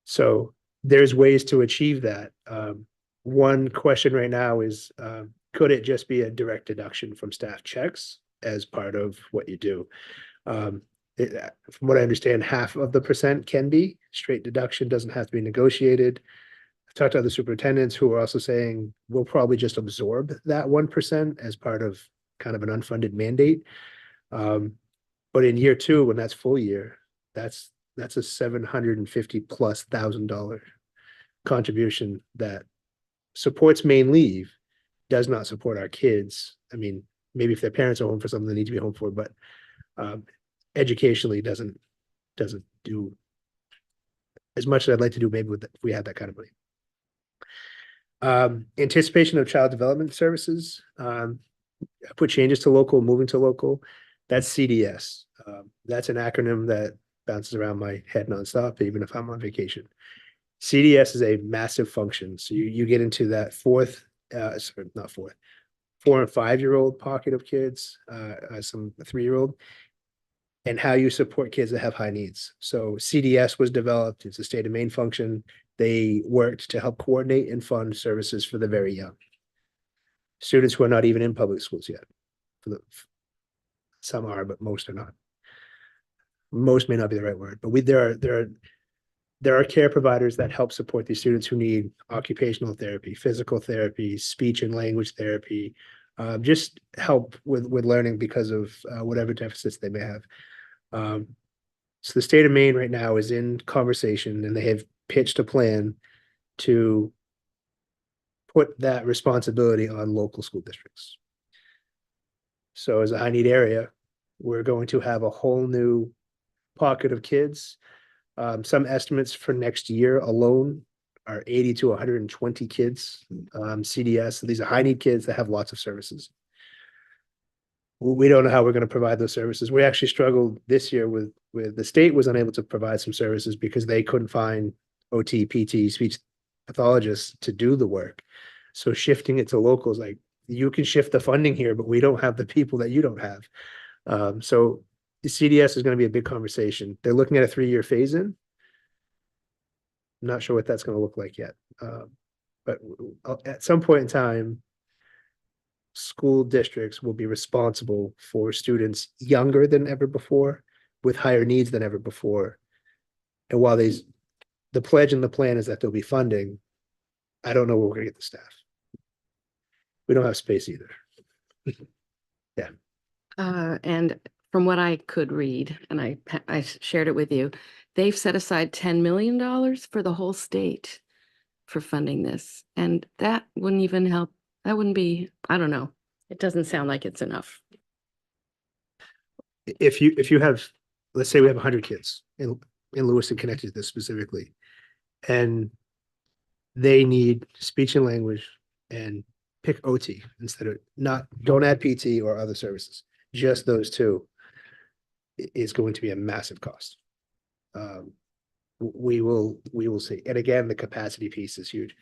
So there's ways to achieve that. One question right now is, could it just be a direct deduction from staff checks as part of what you do? From what I understand, half of the percent can be straight deduction, doesn't have to be negotiated. I've talked to other superintendents who are also saying we'll probably just absorb that 1% as part of kind of an unfunded mandate. But in year two, when that's full year, that's a $750,000+ contribution that supports main leave, does not support our kids. I mean, maybe if their parents are home for something they need to be home for, but educationally doesn't do as much as I'd like to do maybe if we had that kind of money. Anticipation of child development services. I put changes to local, moving to local. That's CDS. That's an acronym that bounces around my head nonstop, even if I'm on vacation. CDS is a massive function. So you get into that 4 and 5-year-old pocket of kids, some 3-year-old, and how you support kids that have high needs. So CDS was developed. It's a state of Maine function. They worked to help coordinate and fund services for the very young. Students who are not even in public schools yet. Some are, but most are not. Most may not be the right word, but there are care providers that help support these students who need occupational therapy, physical therapy, speech and language therapy, just help with learning because of whatever deficits they may have. So the state of Maine right now is in conversation, and they have pitched a plan to put that responsibility on local school districts. So as a high need area, we're going to have a whole new pocket of kids. Some estimates for next year alone are 80 to 120 kids, CDS. So these are high need kids that have lots of services. We don't know how we're going to provide those services. We actually struggled this year with the state was unable to provide some services because they couldn't find OT, PT, speech pathologists to do the work. So shifting it to locals, like you can shift the funding here, but we don't have the people that you don't have. So the CDS is going to be a big conversation. They're looking at a 3-year phase in. not sure what that's gonna look like yet. But at some point in time, school districts will be responsible for students younger than ever before, with higher needs than ever before. And while the pledge and the plan is that there'll be funding, I don't know where we're gonna get the staff. We don't have space either. And from what I could read, and I shared it with you, they've set aside $10 million for the whole state for funding this. And that wouldn't even help. That wouldn't be, I don't know. It doesn't sound like it's enough. If you have, let's say we have 100 kids in Lewiston connected to this specifically, and they need speech and language and pick OT instead of don't add PT or other services, just those two, is going to be a massive cost. We will see. And again, the capacity piece is huge.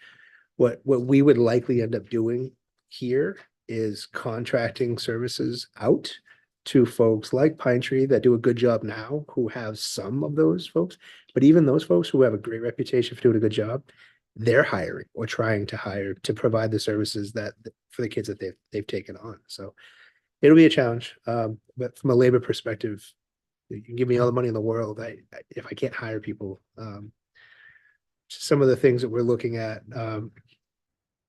What we would likely end up doing here is contracting services out to folks like Pine Tree that do a good job now, who have some of those folks. But even those folks who have a great reputation for doing a good job, they're hiring or trying to hire to provide the services that for the kids that they've taken on. So it'll be a challenge. But from a labor perspective, you can give me all the money in the world. If I can't hire people, some of the things that we're looking at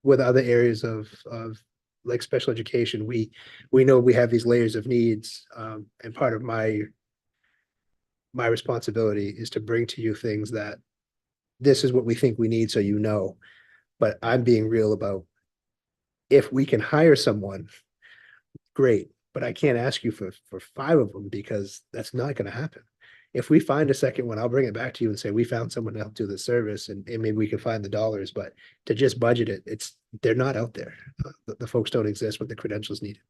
with other areas of like special education, we know we have these layers of needs, and part of my responsibility is to bring to you things that this is what we think we need, so you know. But I'm being real about, if we can hire someone, great, but I can't ask you for 5 of them, because that's not going to happen. If we find a second one, I'll bring it back to you and say, we found someone to help do the service, and maybe we can find the dollars. But to just budget it, they're not out there. The folks don't exist with the credentials needed.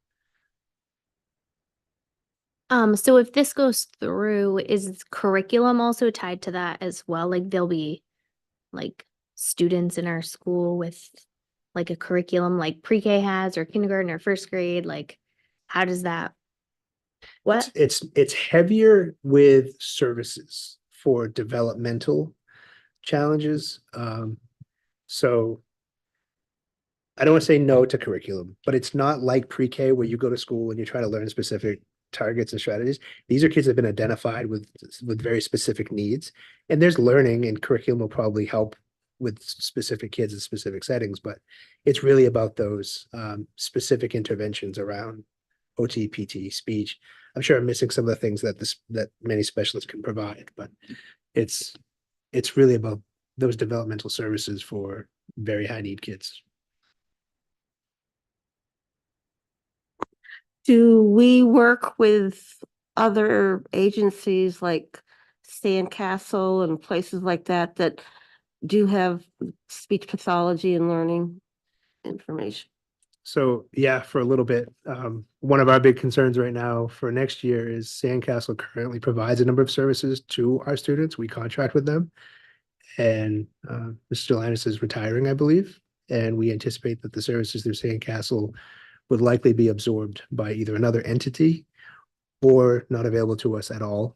So if this goes through, is curriculum also tied to that as well? Like there'll be like students in our school with like a curriculum like pre-K has, or kindergarten or first grade, like how does that? What? It's heavier with services for developmental challenges. So I don't want to say no to curriculum, but it's not like pre-K where you go to school and you try to learn specific targets and strategies. These are kids that have been identified with very specific needs, and there's learning, and curriculum will probably help with specific kids in specific settings, but it's really about those specific interventions around OT, PT, speech. I'm sure I'm missing some of the things that many specialists can provide, but it's really about those developmental services for very high need kids. Do we work with other agencies like Sandcastle and places like that that do have speech pathology and learning information? So yeah, for a little bit, one of our big concerns right now for next year is Sandcastle currently provides a number of services to our students. We contract with them, and Mr. Lannis is retiring, I believe, and we anticipate that the services through Sandcastle would likely be absorbed by either another entity or not available to us at all,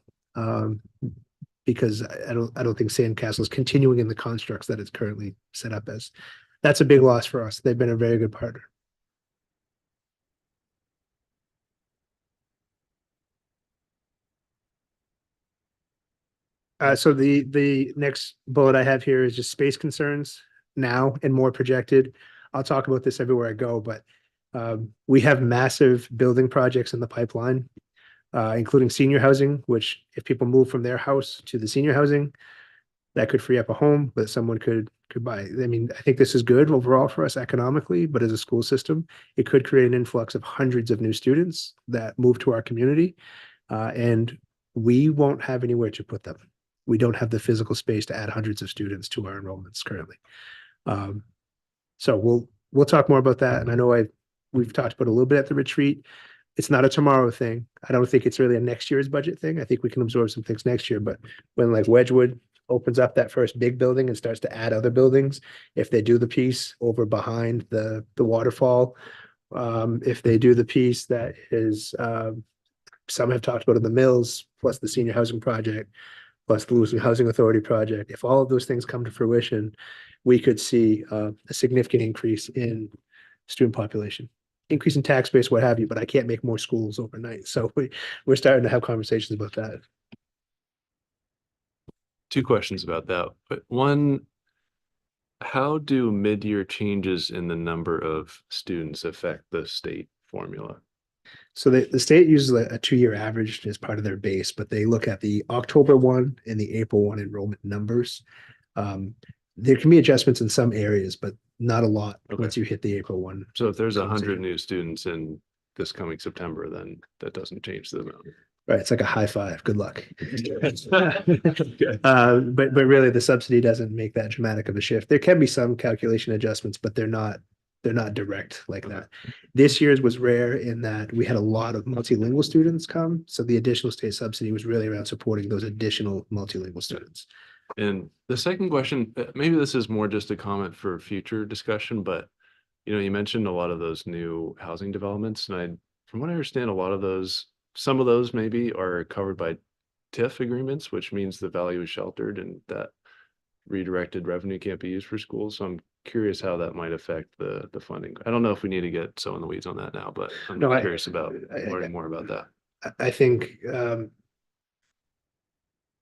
because I don't think Sandcastle is continuing in the constructs that it's currently set up as. That's a big loss for us. They've been a very good partner. So the next bullet I have here is just space concerns now and more projected. I'll talk about this everywhere I go, but we have massive building projects in the pipeline, including senior housing, which if people move from their house to the senior housing, that could free up a home that someone could buy. I mean, I think this is good overall for us economically, but as a school system, it could create an influx of hundreds of new students that move to our community, and we won't have anywhere to put them. We don't have the physical space to add hundreds of students to our enrollments currently. So we'll talk more about that. And I know we've talked about a little bit at the retreat. It's not a tomorrow thing. I don't think it's really a next year's budget thing. I think we can absorb some things next year, but when like Wedgwood opens up that first big building and starts to add other buildings, if they do the piece over behind the waterfall, if they do the piece that is some have talked about in the Mills, plus the senior housing project, plus the Lewiston Housing Authority project. If all of those things come to fruition, we could see a significant increase in student population, increase in tax base, what have you, but I can't make more schools overnight. So we're starting to have conversations about that. Two questions about that. But one, how do mid-year changes in the number of students affect the state formula? So the state uses a 2-year average as part of their base, but they look at the October 1 and the April 1 enrollment numbers. There can be adjustments in some areas, but not a lot Okay. once you hit the April 1. So if there's 100 conversation. new students in this coming September, then that doesn't change the amount. Right, it's like a high five. Good luck. Okay. But really, the subsidy doesn't make that dramatic of a shift. There can be some calculation adjustments, but they're not direct like that. This year's was rare in that we had a lot of multilingual students come, so the additional state subsidy was really around supporting those additional multilingual students. And the second question, maybe this is more just a comment for future discussion, but you mentioned a lot of those new housing developments, and from what I understand, a lot of those, some of those maybe are covered by TIF agreements, which means the value is sheltered and that redirected revenue can't be used for schools. So I'm curious how that might affect the funding. I don't know if we need to get so in the weeds on that now, but I'm No, curious about learning more about that. I think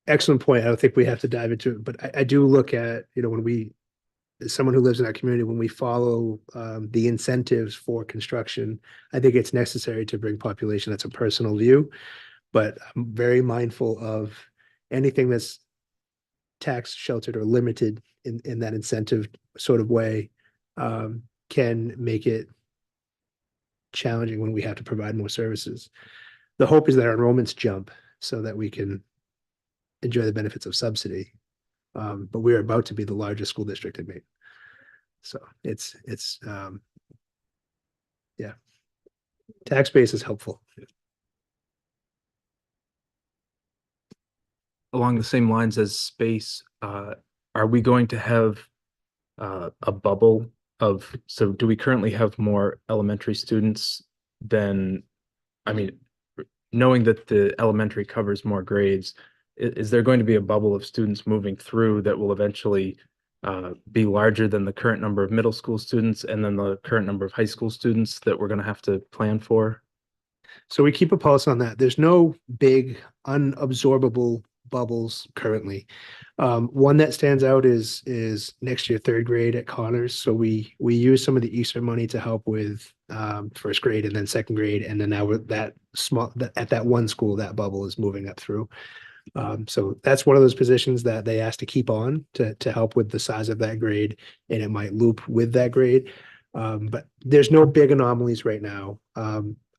excellent point. I don't think we have to dive into it, but I do look at, when we, as someone who lives in our community, when we follow the incentives for construction, I think it's necessary to bring population. That's a personal view, but I'm very mindful of anything that's tax sheltered or limited in that incentive sort of way can make it challenging when we have to provide more services. The hope is that our enrollments jump so that we can enjoy the benefits of subsidy. But we're about to be the largest school district in Maine. So it's yeah, tax base is helpful. Along the same lines as space, are we going to have a bubble of, so do we currently have more elementary students than, I mean, knowing that the elementary covers more grades, is there going to be a bubble of students moving through that will eventually be larger than the current number of middle school students and then the current number of high school students that we're going to have to plan for? So we keep a pulse on that. There's no big unabsorbable bubbles currently. One that stands out is next year, 3rd grade at Connors. So we use some of the Easter money to help with 1st grade and then 2nd grade. And then now with that at that one school, that bubble is moving up through. So that's one of those positions that they asked to keep on to help with the size of that grade, and it might loop with that grade. But there's no big anomalies right now.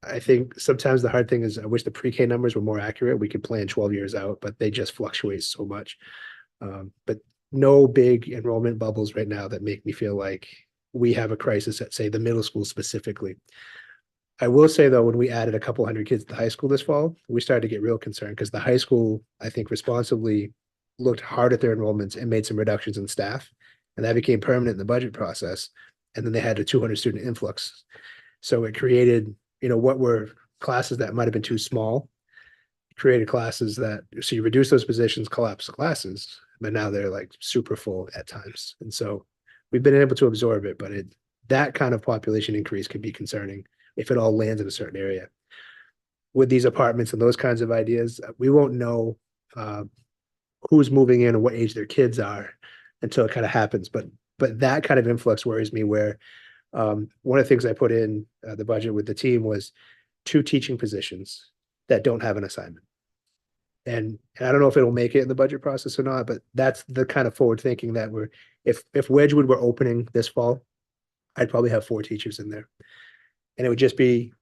I think sometimes the hard thing is I wish the pre-K numbers were more accurate. We could plan 12 years out, but they just fluctuate so much. But no big enrollment bubbles right now that make me feel like we have a crisis at, say, the middle school specifically. I will say, though, when we added a couple hundred kids to the high school this fall, we started to get real concerned because the high school, I think, responsibly looked hard at their enrollments and made some reductions in staff. And that became permanent in the budget process. And then they had a 200 student influx. So it created, what were classes that might have been too small, created classes that, so you reduce those positions, collapse the classes, but now they're like super full at times. And so we've been able to absorb it, but that kind of population increase could be concerning if it all lands in a certain area. With these apartments and those kinds of ideas, we won't know who's moving in and what age their kids are until it kind of happens. But that kind of influx worries me, where one of the things I put in the budget with the team was 2 teaching positions that don't have an assignment. And I don't know if it'll make it in the budget process or not, but that's the kind of forward thinking that if Wedgwood were opening this fall, I'd probably have 4 teachers in there. And it would just be,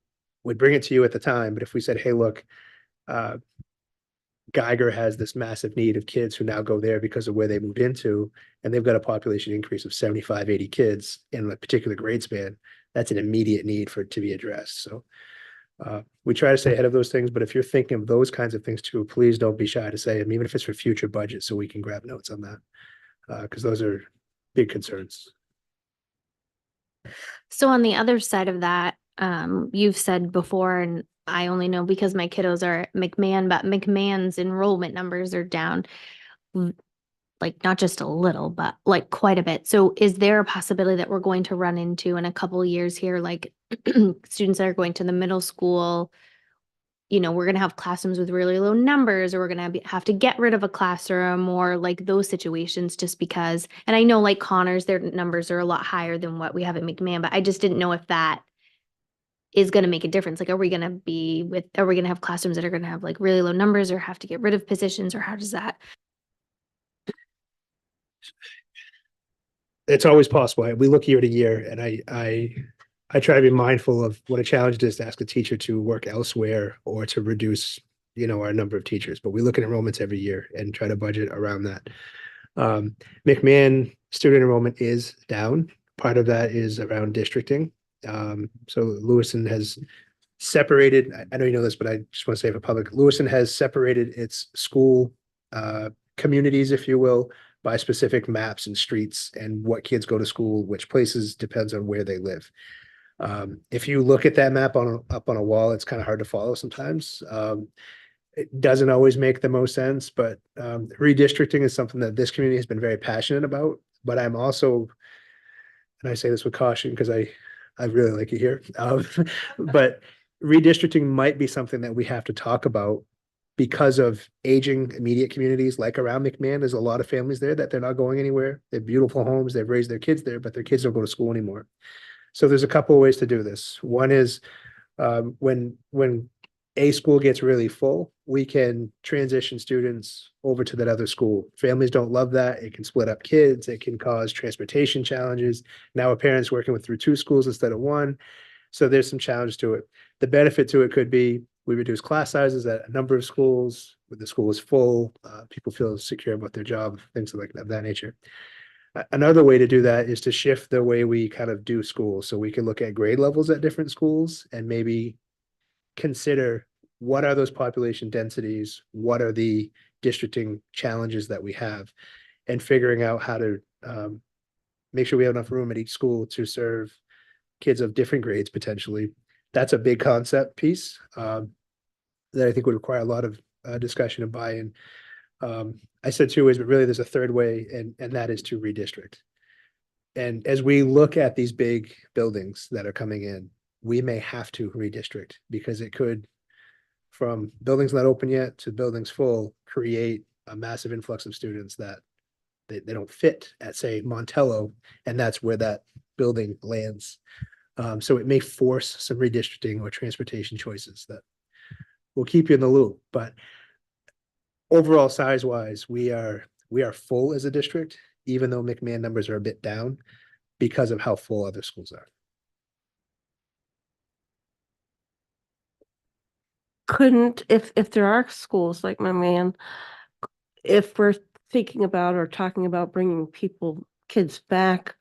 we'd bring it to you at the time. But if we said, hey, look, Geiger has this massive need of kids who now go there because of where they moved into, and they've got a population increase of 75, 80 kids in a particular grade span, that's an immediate need for it to be addressed. So we try to stay ahead of those things. But if you're thinking of those kinds of things too, please don't be shy to say them, even if it's for future budgets, so we can grab notes on that, because those are big concerns. So on the other side of that, you've said before, and I only know because my kiddos are at McMahon, but McMahon's enrollment numbers are down. Like not just a little, but like quite a bit. So is there a possibility that we're going to run into in a couple of years here, like students that are going to the middle school, we're going to have classrooms with really low numbers, or we're going to have to get rid of a classroom, or like those situations just because, and I know like Connors, their numbers are a lot higher than what we have at McMahon, but I just didn't know if that is going to make a difference. Like, are we going to have classrooms that are going to have like really low numbers, or have to get rid of positions, or how does that? It's always possible. We look year to year, and I try to be mindful of what a challenge it is to ask a teacher to work elsewhere or to reduce, our number of teachers. But we look at enrollments every year and try to budget around that. McMahon student enrollment is down. Part of that is around districting. So Lewiston has separated, I know you know this, but I just want to say for public, Lewiston has separated its school communities, if you will, by specific maps and streets, and what kids go to school, which places, depends on where they live. If you look at that map up on a wall, it's kind of hard to follow sometimes. It doesn't always make the most sense, but redistricting is something that this community has been very passionate about. But I'm also, and I say this with caution because I really like it here, but redistricting might be something that we have to talk about because of aging immediate communities like around McMahon. There's a lot of families there that they're not going anywhere. They have beautiful homes. They've raised their kids there, but their kids don't go to school anymore. So there's a couple of ways to do this. One is when a school gets really full, we can transition students over to that other school. Families don't love that. It can split up kids. It can cause transportation challenges. Now a parent's working through two schools instead of one. So there's some challenge to it. The benefit to it could be we reduce class sizes at a number of schools. When the school is full, people feel secure about their job, things of that nature. Another way to do that is to shift the way we kind of do school. So we can look at grade levels at different schools and maybe consider what are those population densities, what are the districting challenges that we have, and figuring out how to make sure we have enough room at each school to serve kids of different grades potentially. That's a big concept piece that I think would require a lot of discussion and buy-in. I said two ways, but really there's a third way, and that is to redistrict. And as we look at these big buildings that are coming in, we may have to redistrict because it could, from buildings not open yet to buildings full, create a massive influx of students that they don't fit at, say, Montello, and that's where that building lands. So it may force some redistricting or transportation choices that will keep you in the loop. But overall, size-wise, we are full as a district, even though McMahon numbers are a bit down because of how full other schools are. Couldn't, if there are schools like my man, if we're thinking about or talking about bringing kids back,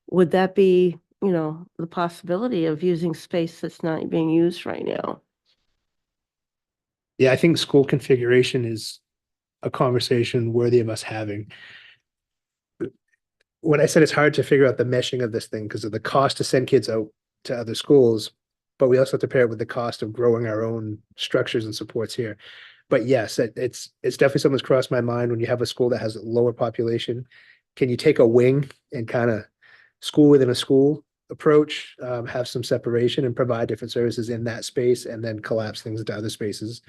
would that be, the possibility of using space that's not being used right now? Yeah, I think school configuration is a conversation worthy of us having. When I said it's hard to figure out the meshing of this thing because of the cost to send kids out to other schools, but we also have to pair it with the cost of growing our own structures and supports here. But yes, it's definitely something that's crossed my mind. When you have a school that has a lower population, can you take a wing and kind of school within a school approach, have some separation and provide different services in that space and then collapse things into other spaces?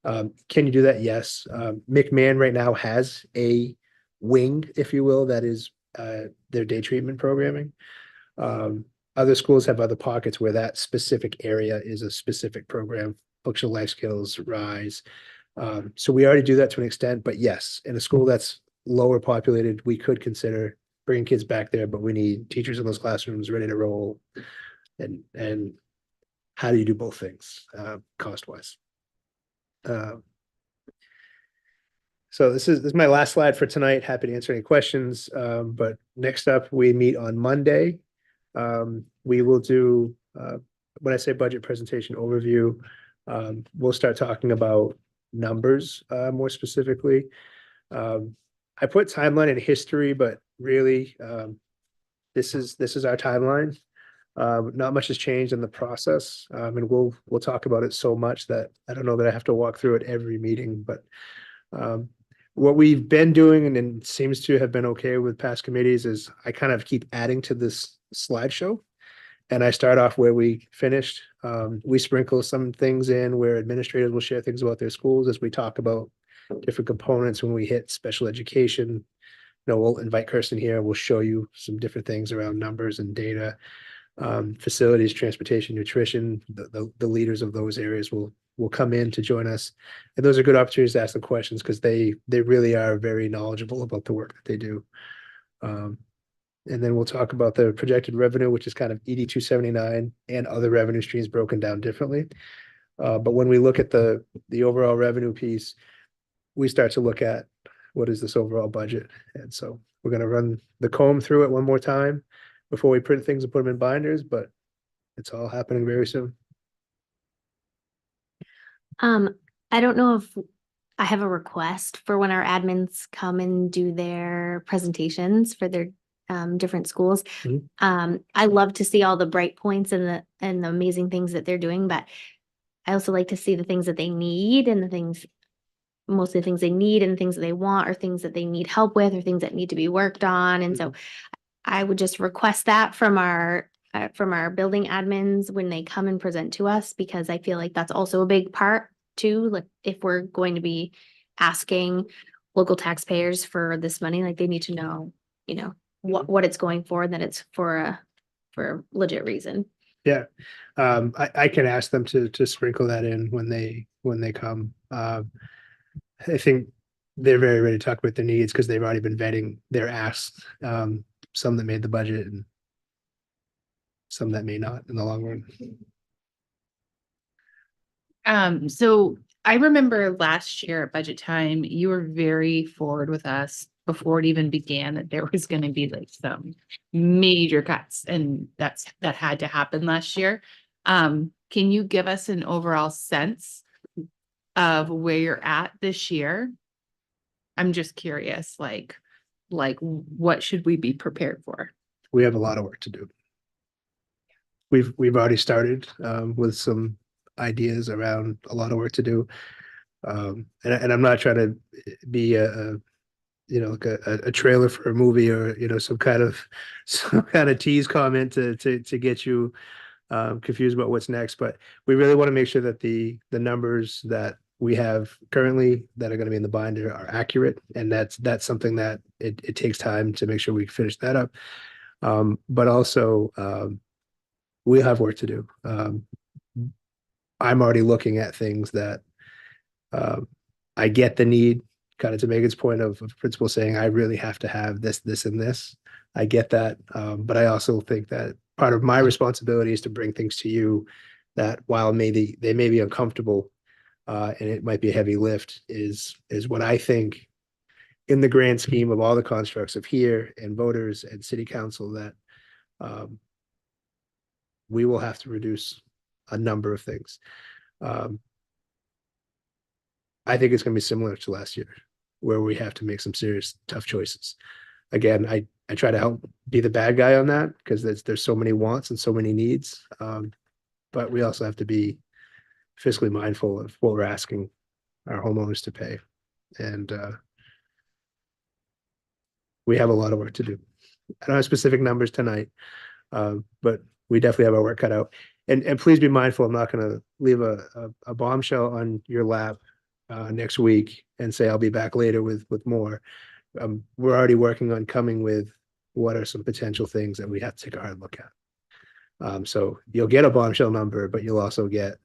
Can you do that? Yes. McMahon right now has a wing, if you will, that is their day treatment programming. Other schools have other pockets where that specific area is a specific program, functional life skills, RISE. So we already do that to an extent, but yes, in a school that's lower populated, we could consider bringing kids back there, but we need teachers in those classrooms ready to roll. And how do you do both things cost-wise? So this is my last slide for tonight. Happy to answer any questions. But next up, we meet on Monday. We will do, when I say budget presentation overview, we'll start talking about numbers more specifically. I put timeline and history, but really, this is our timeline. Not much has changed in the process, and we'll talk about it so much that I don't know that I have to walk through it every meeting, but what we've been doing and seems to have been okay with past committees is I kind of keep adding to this slideshow. And I start off where we finished. We sprinkle some things in where administrators will share things about their schools as we talk about different components when we hit special education. You know, we'll invite Kirsten here. We'll show you some different things around numbers and data, facilities, transportation, nutrition. The leaders of those areas will come in to join us. And those are good opportunities to ask them questions because they really are very knowledgeable about the work that they do. And then we'll talk about the projected revenue, which is kind of ED 279 and other revenue streams broken down differently. But when we look at the overall revenue piece, we start to look at what is this overall budget. And so we're going to run the comb through it one more time before we print things and put them in binders, but it's all happening very soon. I don't know if I have a request for when our admins come and do their presentations for their different schools. I love to see all the bright points and the amazing things that they're doing, but I also like to see the things that they need and mostly the things they need and the things that they want or things that they need help with or things that need to be worked on. And so I would just request that from our building admins when they come and present to us, because I feel like that's also a big part too. Like if we're going to be asking local taxpayers for this money, like they need to know, you know, what it's going for, and that it's for a legit reason. Yeah. I can ask them to sprinkle that in when they come. I think they're very ready to talk about their needs because they've already been vetting their asks. Some that made the budget and some that may not in the long run. So I remember last year at budget time, you were very forward with us before it even began that there was going to be like some major cuts, and that had to happen last year. Can you give us an overall sense of where you're at this year? I'm just curious, like what should we be prepared for? We have a lot of work to do. We've already started with some ideas around a lot of work to do. And I'm not trying to be like a trailer for a movie or, some kind of tease comment to get you confused about what's next. But we really want to make sure that the numbers that we have currently that are going to be in the binder are accurate. And that's something that it takes time to make sure we finish that up. But also we have work to do. I'm already looking at things that I get the need, kind of to Megan's point of principal saying, I really have to have this, and this. I get that. But I also think that part of my responsibility is to bring things to you that while maybe they may be uncomfortable and it might be a heavy lift is what I think in the grand scheme of all the constructs of here and voters and city council that we will have to reduce a number of things. I think it's going to be similar to last year, where we have to make some serious tough choices. Again, I try to help be the bad guy on that because there's so many wants and so many needs. But we also have to be fiscally mindful of what we're asking our homeowners to pay. And we have a lot of work to do. I don't have specific numbers tonight, but we definitely have our work cut out. And please be mindful, I'm not going to leave a bombshell on your lap next week and say I'll be back later with more. We're already working on coming with what are some potential things that we have to take a hard look at. So you'll get a bombshell number, but you'll also get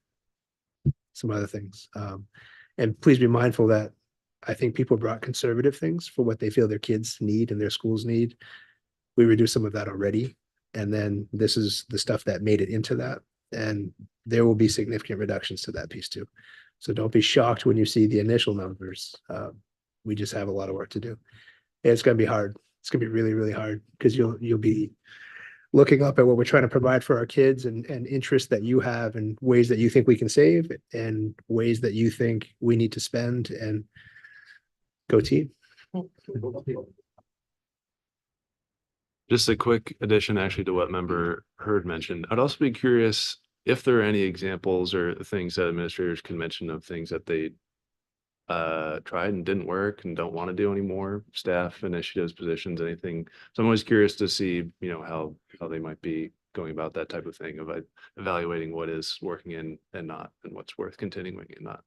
some other things. And please be mindful that I think people brought conservative things for what they feel their kids need and their schools need. We reduced some of that already. And then this is the stuff that made it into that. And there will be significant reductions to that piece too. So don't be shocked when you see the initial numbers. We just have a lot of work to do. And it's going to be hard. It's going to be really, really hard because you'll be looking up at what we're trying to provide for our kids and interests that you have and ways that you think we can save and ways that you think we need to spend, and go team. Just a quick addition actually to what member Hurd mentioned. I'd also be curious if there are any examples or things that administrators can mention of things that they tried and didn't work and don't want to do anymore, staff initiatives, positions, anything. So I'm always curious to see, how they might be going about that type of thing of evaluating what is working and not, and what's worth continuing and not.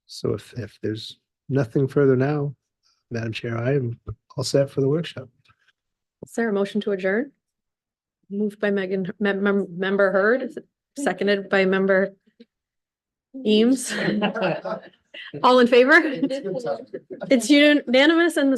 So if there's nothing further now, Madam Chair, I am all set for the workshop. Is there a motion to adjourn? Moved by member Hurd, seconded by member Eames. All in favor? It's unanimous and the